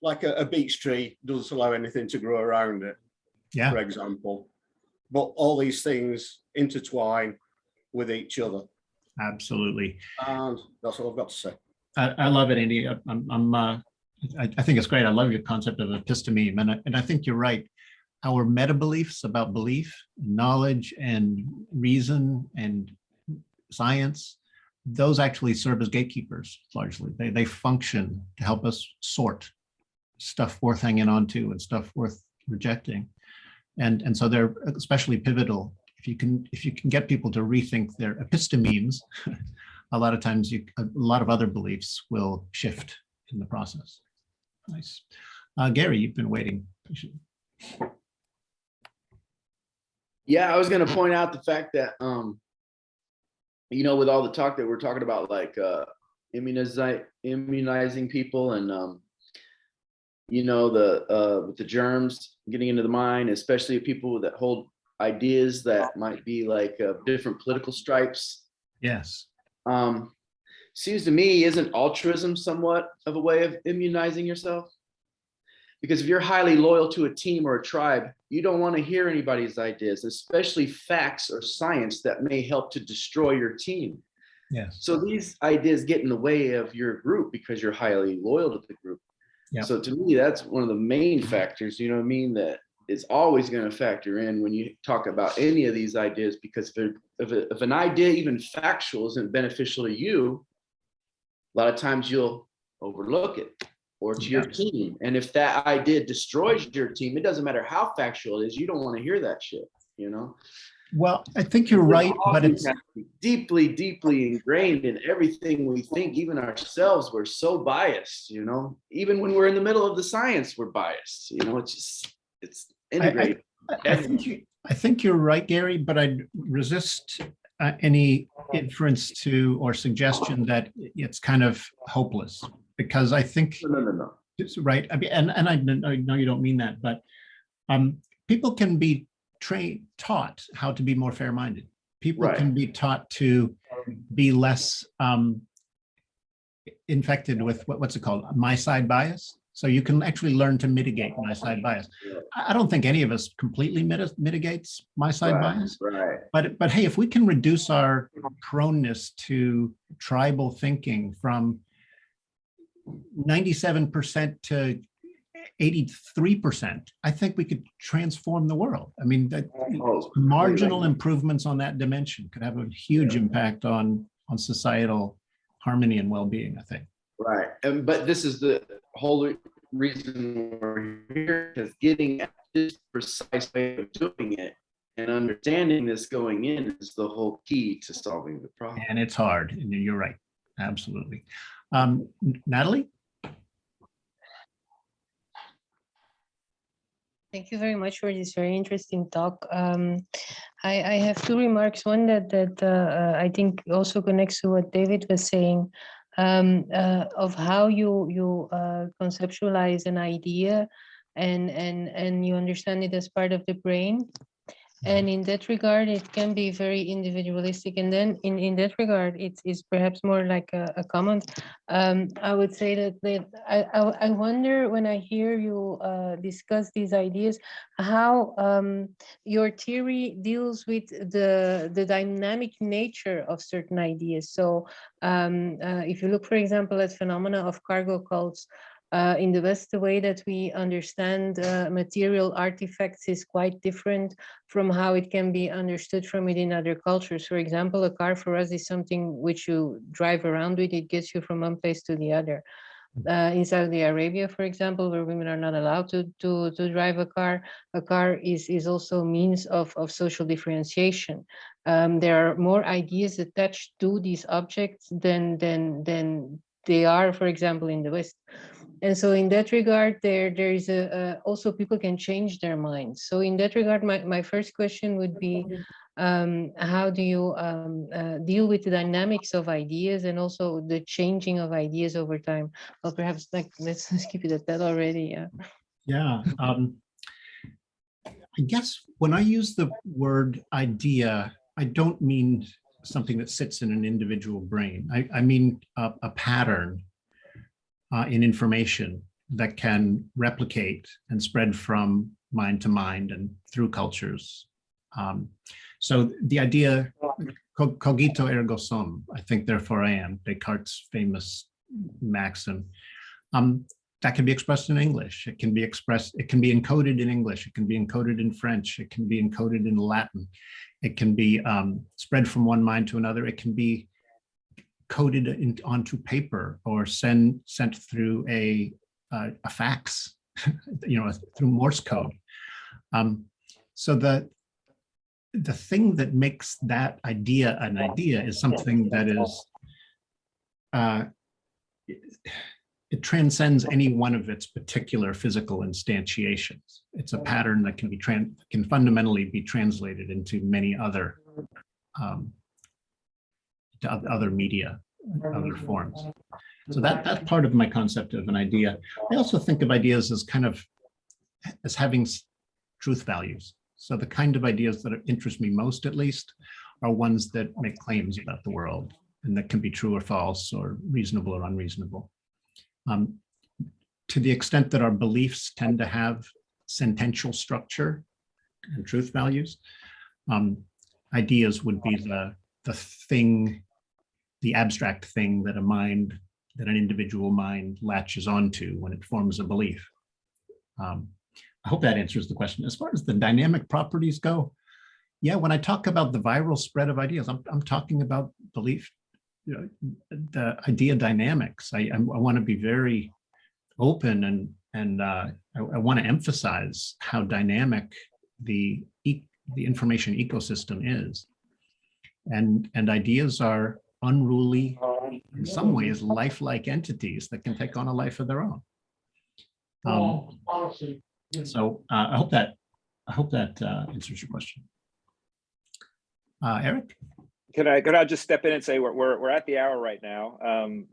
like a beech tree doesn't allow anything to grow around it, for example. But all these things intertwine with each other. Absolutely. And that's all I've got to say. I love it, Andy. I think it's great. I love your concept of episteme, and I think you're right. Our meta beliefs about belief, knowledge, and reason, and science, those actually serve as gatekeepers largely. They function to help us sort stuff worth hanging on to and stuff worth rejecting, and so they're especially pivotal. If you can get people to rethink their epistemes, a lot of times a lot of other beliefs will shift in the process. Nice. Gary, you've been waiting patiently. Yeah, I was going to point out the fact that, you know, with all the talk that we're talking about, like immunizing people and, you know, with the germs getting into the mind, especially people that hold ideas that might be like different political stripes. Yes. Seems to me, isn't altruism somewhat of a way of immunizing yourself? Because if you're highly loyal to a team or a tribe, you don't want to hear anybody's ideas, especially facts or science that may help to destroy your team. Yes. So these ideas get in the way of your group because you're highly loyal to the group. Yep. So to me, that's one of the main factors, you know what I mean, that is always going to factor in when you talk about any of these ideas, because if an idea, even factual, isn't beneficial to you, a lot of times you'll overlook it, or to your team. And if that idea destroys your team, it doesn't matter how factual it is, you don't want to hear that shit, you know? Well, I think you're right, but it's deeply, deeply ingrained in everything we think. Even ourselves, we're so biased. Even when we're in the middle of the science, we're biased. It's integrated. I think you're right, Gary, but I'd resist any inference to or suggestion that it's kind of hopeless, because I think No. it's right. I mean, and I know you don't mean that, but people can be taught how to be more fair-minded. People Right. can be taught to be less infected with what's it called, my side bias. So you can actually learn to mitigate my side bias. I don't think any of us completely mitigates my side bias. Right. But hey, if we can reduce our proneness to tribal thinking from 97% to 83%, I think we could transform the world. I mean, marginal improvements on that dimension could have a huge impact on societal harmony and well-being, I think. Right. But this is the whole reason we're here, because getting at this precise way of doing it and understanding this going in is the whole key to solving the problem. And it's hard, and you're right, absolutely. Natalie? Thank you very much for this very interesting talk. I have two remarks. One that I think also connects to what David was saying, of how you conceptualize an idea and you understand it as part of the brain. And in that regard, it can be very individualistic. And then in that regard, it's perhaps more like a comment. I would say that I wonder, when I hear you discuss these ideas, how your theory deals with the dynamic nature of certain ideas. So if you look, for example, at phenomena of cargo cults, in the West, the way that we understand material artifacts is quite different from how it can be understood from within other cultures. For example, a car for us is something which you drive around with. It gets you from one place to the other. In Saudi Arabia, for example, where women are not allowed to drive a car is also means of social differentiation. There are more ideas attached to these objects than they are, for example, in the West. And so in that regard, there is also people can change their minds. So in that regard, my first question would be, how do you deal with the dynamics of ideas and also the changing of ideas over time? Well, perhaps let's keep it at that already. Yeah. I guess when I use the word idea, I don't mean something that sits in an individual brain. I mean a pattern in information that can replicate and spread from mind to mind and through cultures. So the idea, cogito ergo sum, I think therefore I am, Descartes' famous maxim, that can be expressed in English. It can be encoded in English. It can be encoded in French. It can be encoded in Latin. It can be spread from one mind to another. It can be coded onto paper or sent through a fax, through Morse code. So the thing that makes that idea an idea is something that is, it transcends any one of its particular physical instantiations. It's a pattern that can fundamentally be translated into many other media, other forms. So that's part of my concept of an idea. I also think of ideas as having truth values. So the kind of ideas that interest me most, at least, are ones that make claims about the world and that can be true or false or reasonable or unreasonable. To the extent that our beliefs tend to have sentential structure and truth values, ideas would be the thing, the abstract thing that an individual mind latches onto when it forms a belief. I hope that answers the question. As far as the dynamic properties go, yeah, when I talk about the viral spread of ideas, I'm talking about belief, the idea dynamics. I want to be very open and I want to emphasize how dynamic the the information ecosystem is. And ideas are unruly, in some ways, lifelike entities that can take on a life of their own. So I hope that answers your question. Eric? Could I just step in and say we're at the hour right now,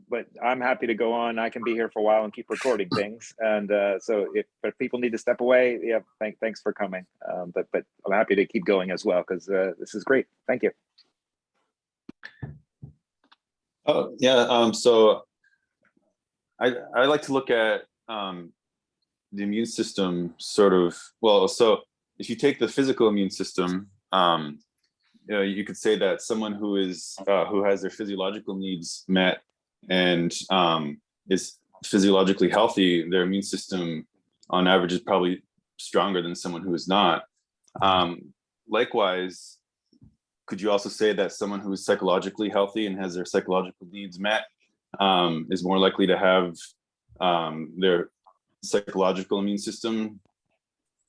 but I'm happy to go on. I can be here for a while and keep recording things. And so if people need to step away, yeah, thanks for coming. But I'm happy to keep going as well, because this is great. Thank you. Oh yeah. So I like to look at the immune system sort of, well, so if you take the physical immune system, you know, you could say that someone who has their physiological needs met and is physiologically healthy, their immune system on average is probably stronger than someone who is not. Likewise, could you also say that someone who is psychologically healthy and has their psychological needs met is more likely to have their psychological immune system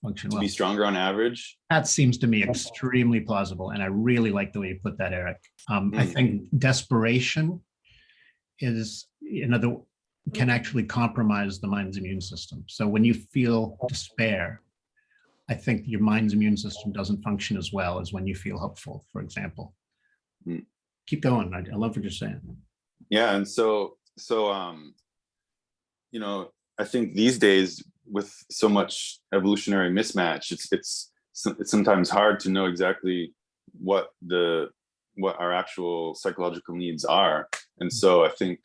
Function to well. be stronger on average? That seems to me extremely plausible, and I really like the way you put that, Eric. I think desperation can actually compromise the mind's immune system. So when you feel despair, I think your mind's immune system doesn't function as well as when you feel hopeful, for example. Keep going. I love what you're saying. Yeah, and so you know, I think these days, with so much evolutionary mismatch, it's sometimes hard to know exactly what our actual psychological needs are. And so I think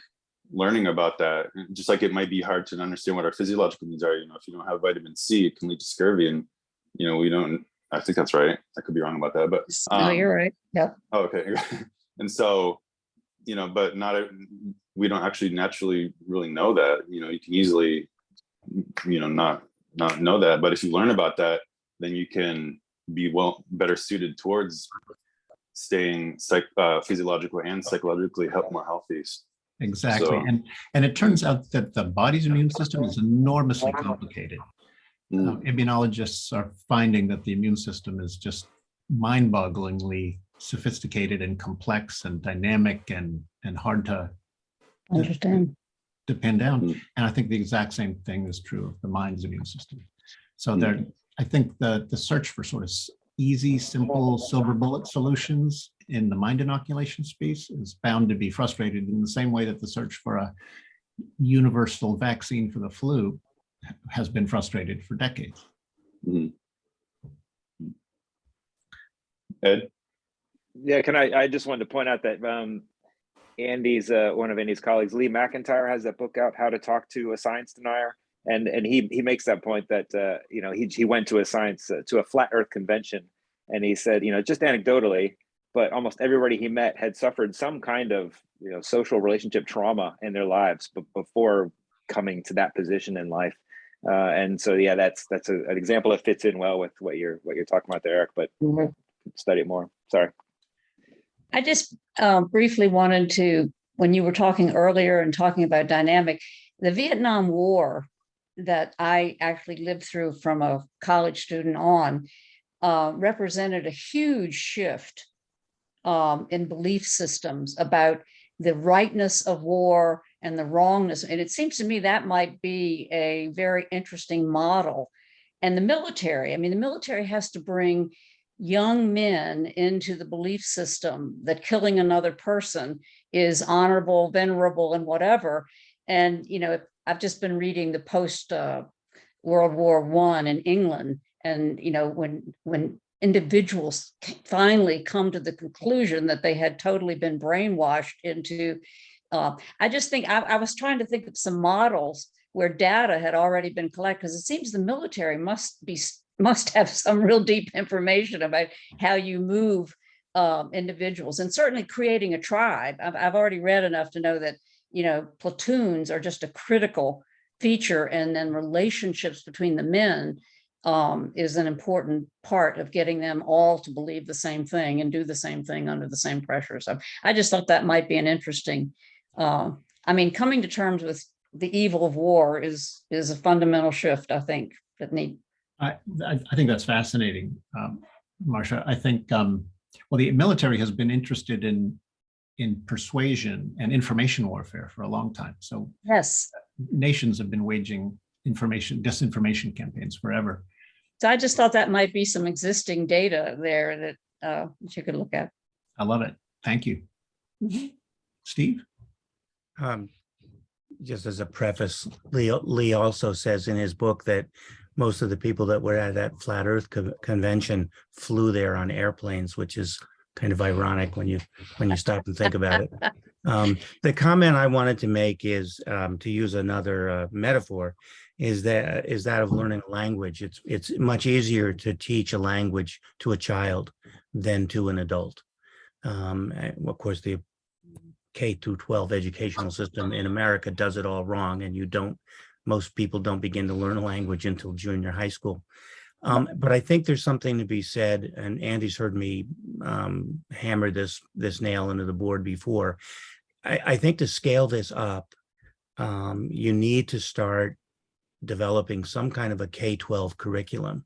learning about that, just like it might be hard to understand what our physiological needs are, you know, if you don't have vitamin C, it can lead to scurvy. And, you know, I think that's right. I could be wrong about that, but. No, you're right. Yep. Oh, okay. And so, you know, but we don't actually naturally really know that. You know, you can easily, you know, not know that, but if you learn about that, then you can be better suited towards staying physiologically and psychologically more healthy. Exactly. So, and it turns out that the body's immune system is enormously complicated. Immunologists are finding that the immune system is just mind-bogglingly sophisticated and complex and dynamic and hard to Understand. to pin down. And I think the exact same thing is true of the mind's immune system. So I think the search for sort of easy, simple, silver bullet solutions in the mind inoculation space is bound to be frustrated in the same way that the search for a universal vaccine for the flu has been frustrated for decades. Ed? Yeah, I just wanted to point out that Andy's one of Andy's colleagues, Lee McIntyre, has that book out, How to Talk to a Science Denier, and he makes that point that you know, he went to a flat Earth convention, and he said, you know, just anecdotally, but almost everybody he met had suffered some kind of, you know, social relationship trauma in their lives before coming to that position in life. And so yeah, that's an example that fits in well with what you're talking about there, Eric. But study it more. Sorry. I just briefly wanted to, when you were talking earlier and talking about dynamic, the Vietnam War that I actually lived through from a college student on represented a huge shift in belief systems about the rightness of war and the wrongness. And it seems to me that might be a very interesting model. And the military, I mean, the military has to bring young men into the belief system that killing another person is honorable, venerable, and whatever. And, you know, I've just been reading the post World War I in England. And, you know, when individuals finally come to the conclusion that they had totally been brainwashed into, I just think I was trying to think of some models where data had already been collected, because it seems the military must have some real deep information about how you move individuals, and certainly creating a tribe. I've already read enough to know that, you know, platoons are just a critical feature, and then relationships between the men is an important part of getting them all to believe the same thing and do the same thing under the same pressure. So I just thought that might be an interesting, I mean, coming to terms with the evil of war is a fundamental shift, I think, that need. I think that's fascinating. Marcia. I think, well, the military has been interested in persuasion and information warfare for a long time. So Yes. nations have been waging disinformation campaigns forever. So I just thought that might be some existing data there that you could look at. I love it. Thank you. Mhm. Steve? Just as a preface, Lee also says in his book that most of the people that were at that Flat Earth convention flew there on airplanes, which is kind of ironic when you stop and think about it. The comment I wanted to make is, to use another metaphor, is that of learning a language. It's much easier to teach a language to a child than to an adult. Of course, the K through 12 educational system in America does it all wrong, and most people don't begin to learn a language until junior high school. But I think there's something to be said, and Andy's heard me hammer this nail into the board before. I think to scale this up, you need to start developing some kind of a K-12 curriculum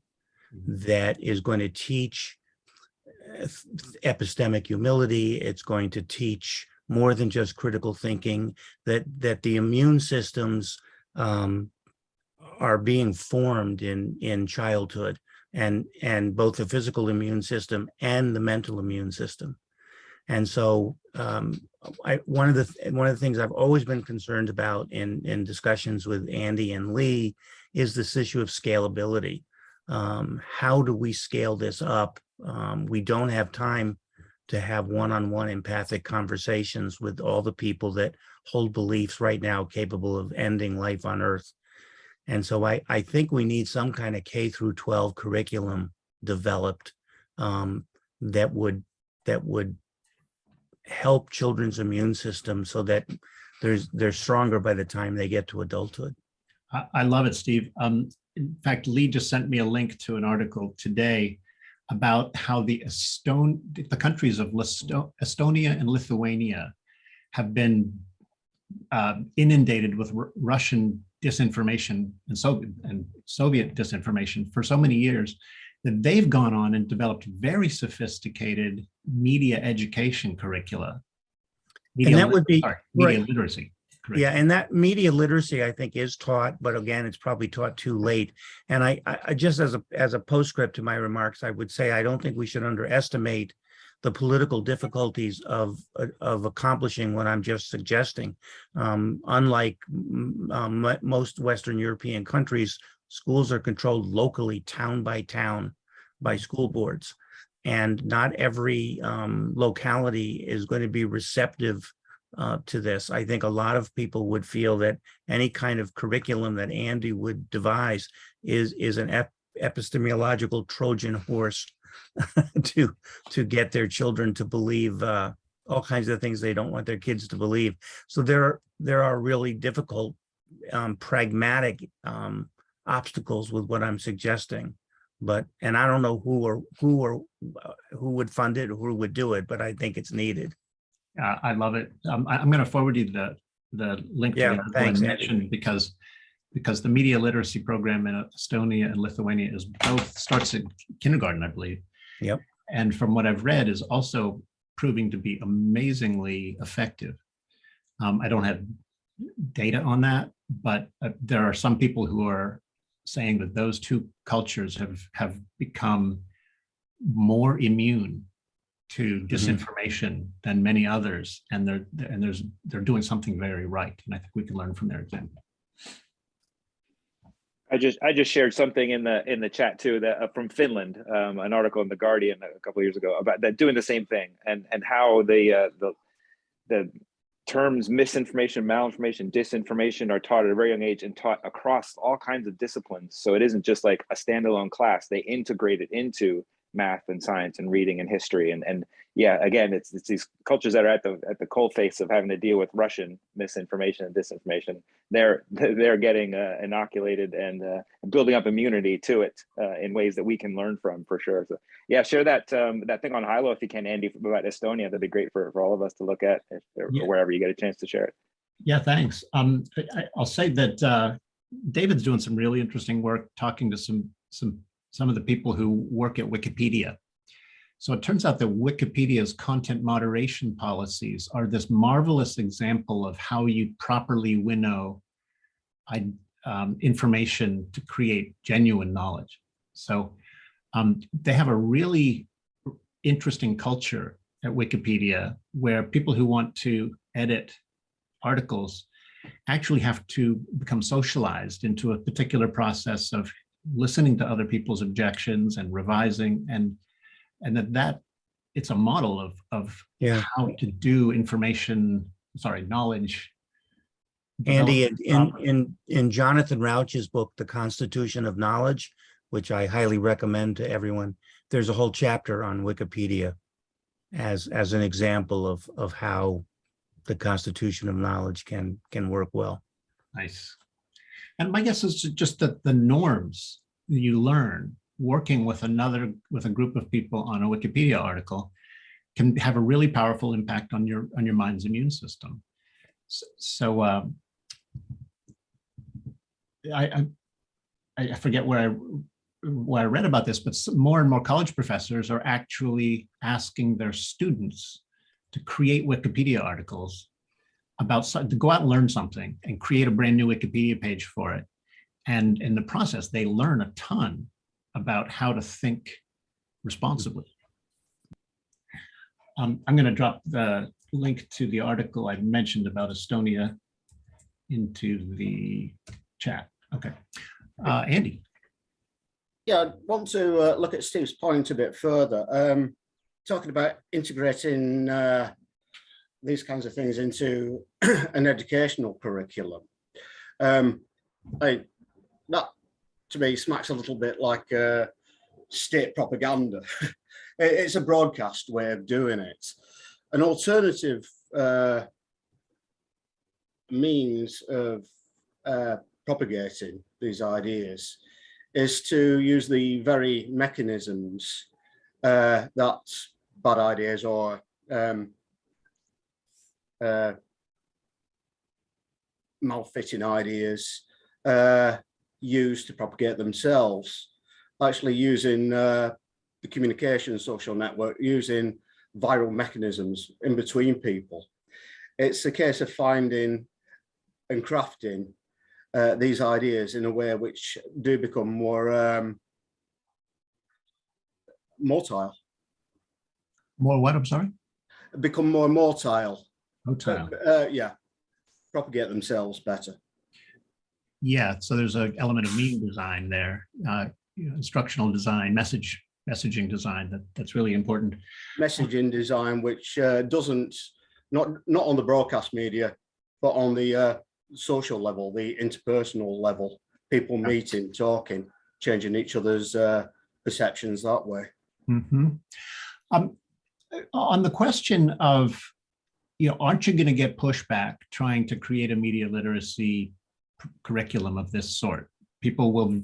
that is going to teach epistemic humility. It's going to teach more than just critical thinking, that the immune systems are being formed in childhood, and both the physical immune system and the mental immune system. And so one of the things I've always been concerned about in discussions with Andy and Lee is this issue of scalability. How do we scale this up? We don't have time to have one-on-one empathic conversations with all the people that hold beliefs right now capable of ending life on Earth. And so I think we need some kind of K through 12 curriculum developed that would help children's immune system so that they're stronger by the time they get to adulthood. I love it, Steve. In fact, Lee just sent me a link to an article today about how the countries of Estonia and Lithuania have been inundated with Russian disinformation and Soviet disinformation for so many years that they've gone on and developed very sophisticated media education curricula. Media literacy. Yeah, and that media literacy, I think, is taught, but again, it's probably taught too late. And I just as a postscript to my remarks, I would say I don't think we should underestimate the political difficulties of accomplishing what I'm just suggesting. Unlike most Western European countries, schools are controlled locally, town by town, by school boards, and not every locality is going to be receptive to this. I think a lot of people would feel that any kind of curriculum that Andy would devise is an epistemological Trojan horse to get their children to believe all kinds of things they don't want their kids to believe. So there are really difficult, pragmatic obstacles with what I'm suggesting. And I don't know who would fund it or who would do it, but I think it's needed. I love it. I'm going to forward you the link to the article I mentioned because the media literacy program in Estonia and Lithuania starts in kindergarten, I believe. Yep. And from what I've read, is also proving to be amazingly effective. I don't have data on that, but there are some people who are saying that those two cultures have become more immune to disinformation than many others, and they're doing something very right, and I think we can learn from their example. I just shared something in the chat too, that from Finland, an article in the Guardian a couple of years ago about that, doing the same thing, and how the terms misinformation, malinformation, disinformation are taught at a very young age and taught across all kinds of disciplines. So it isn't just like a standalone class; they integrate it into math and science and reading and history. And yeah, again, it's these cultures that are at the coalface of having to deal with Russian misinformation and disinformation. They're getting inoculated and building up immunity to it in ways that we can learn from, for sure. So yeah, share that thing on Hilo if you can, Andy, about Estonia. That'd be great for all of us to look at or wherever you get a chance to share it. Yeah, thanks. I'll say that David's doing some really interesting work talking to some of the people who work at Wikipedia. So it turns out that Wikipedia's content moderation policies are this marvelous example of how you properly winnow information to create genuine knowledge. So they have a really interesting culture at Wikipedia where people who want to edit articles actually have to become socialized into a particular process of listening to other people's objections and revising, and that it's a model of how to do knowledge. Andy, in Jonathan Rauch's book, The Constitution of Knowledge, which I highly recommend to everyone, there's a whole chapter on Wikipedia as an example of how the Constitution of Knowledge can work well. Nice. And my guess is just that the norms you learn working with a group of people on a Wikipedia article can have a really powerful impact on your mind's immune system. So I forget where I read about this, but more and more college professors are actually asking their students to create Wikipedia articles to go out and learn something and create a brand new Wikipedia page for it. And in the process, they learn a ton about how to think responsibly. I'm going to drop the link to the article I mentioned about Estonia into the chat. Okay. Andy. Yeah, I want to look at Steve's point a bit further, talking about integrating these kinds of things into an educational curriculum. That, to me, smacks a little bit like state propaganda. It's a broadcast way of doing it. An alternative means of propagating these ideas is to use the very mechanisms that bad ideas or malfitting ideas use to propagate themselves, actually using the communication social network, using viral mechanisms in between people. It's a case of finding and crafting these ideas in a way which do become more motile. More what, I'm sorry? Become more motile. Motile. Yeah, propagate themselves better. Yeah, so there's an element of meaning design there, instructional design, messaging design, that's really important. Messaging design, which doesn't, not on the broadcast media, but on the social level, the interpersonal level, people meeting, talking, changing each other's perceptions that way. Mm-hmm. On the question of, aren't you going to get pushback trying to create a media literacy curriculum of this sort?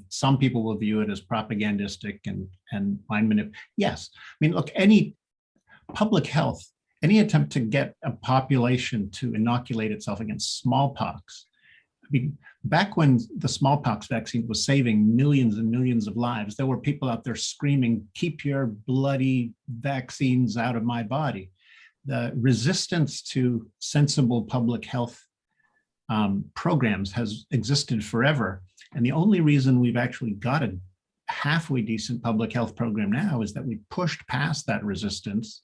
Some people will view it as propagandistic and mind manipulative. Yes, I mean, look, any public health, any attempt to get a population to inoculate itself against smallpox. I mean, back when the smallpox vaccine was saving millions and millions of lives, there were people out there screaming, "Keep your bloody vaccines out of my body." The resistance to sensible public health programs has existed forever. And the only reason we've actually got a halfway decent public health program now is that we pushed past that resistance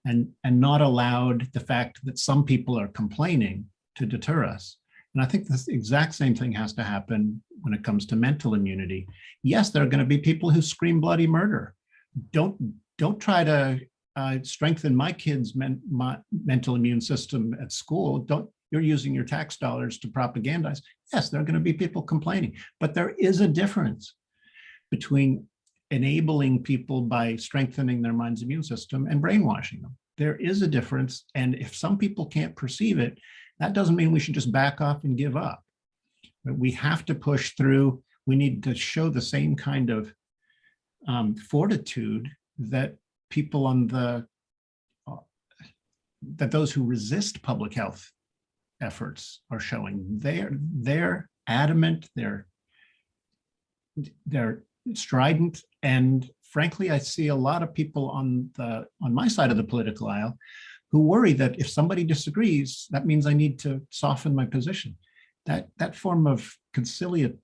and not allowed the fact that some people are complaining to deter us. And I think the exact same thing has to happen when it comes to mental immunity. Yes, there are going to be people who scream bloody murder. Don't try to strengthen my kids' mental immune system at school. You're using your tax dollars to propagandize. Yes, there are going to be people complaining, but there is a difference between enabling people by strengthening their mind's immune system and brainwashing them. There is a difference, and if some people can't perceive it, that doesn't mean we should just back off and give up. But we have to push through. We need to show the same kind of fortitude that people that those who resist public health efforts are showing. They're adamant, they're strident and frankly, I see a lot of people on my side of the political aisle who worry that if somebody disagrees, that means I need to soften my position. That form of conciliate,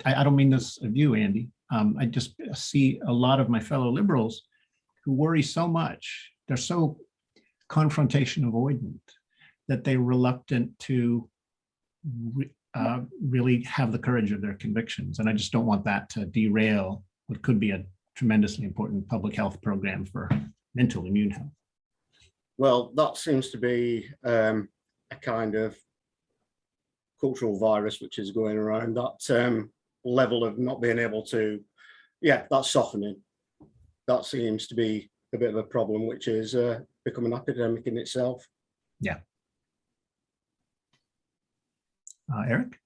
I don't mean this of you, Andy. I just see a lot of my fellow liberals who worry so much. They're so confrontation avoidant that they're reluctant to really have the courage of their convictions. And I just don't want that to derail what could be a tremendously important public health program for mental immune health. Well, that seems to be a kind of cultural virus which is going around, that level of not being able to, that's softening. That seems to be a bit of a problem, which is becoming an epidemic in itself. Yeah. Eric?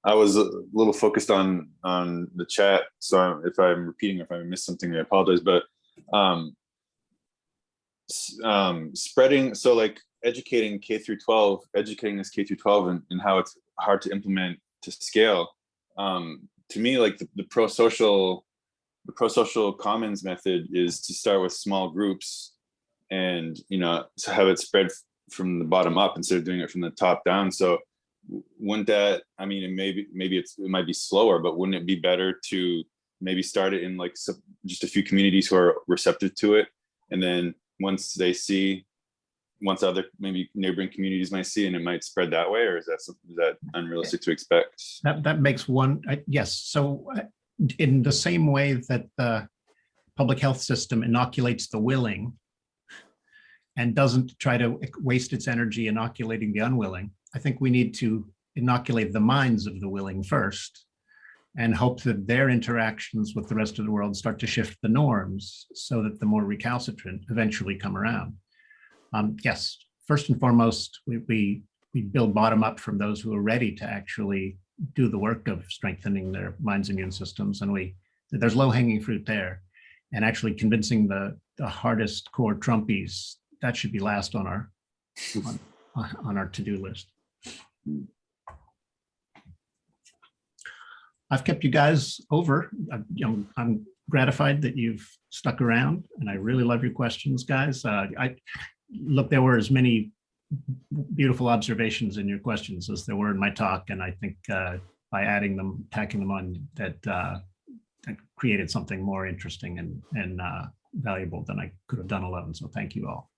I was a little focused on the chat, so if I'm repeating or if I missed something, I apologize. But spreading, so like educating K through 12, educating this K through 12 and how it's hard to implement to scale. To me, like the pro-social commons method is to start with small groups and, to have it spread from the bottom up instead of doing it from the top down. So wouldn't that, I mean, maybe it might be slower, but wouldn't it be better to maybe start it in like just a few communities who are receptive to it, and then once other maybe neighboring communities might see, and it might spread that way? Or is that unrealistic to expect? That makes one, yes. So in the same way that the public health system inoculates the willing and doesn't try to waste its energy inoculating the unwilling, I think we need to inoculate the minds of the willing first and hope that their interactions with the rest of the world start to shift the norms so that the more recalcitrant eventually come around. Yes, first and foremost, we build bottom up from those who are ready to actually do the work of strengthening their mind's immune systems. And there's low-hanging fruit there. And actually convincing the hardest core Trumpies, that should be last on our to-do list. I've kept you guys over. I'm gratified that you've stuck around, and I really love your questions, guys. Look, there were as many beautiful observations in your questions as there were in my talk, and I think by tacking them on, that created something more interesting and valuable than I could have done alone. So thank you all.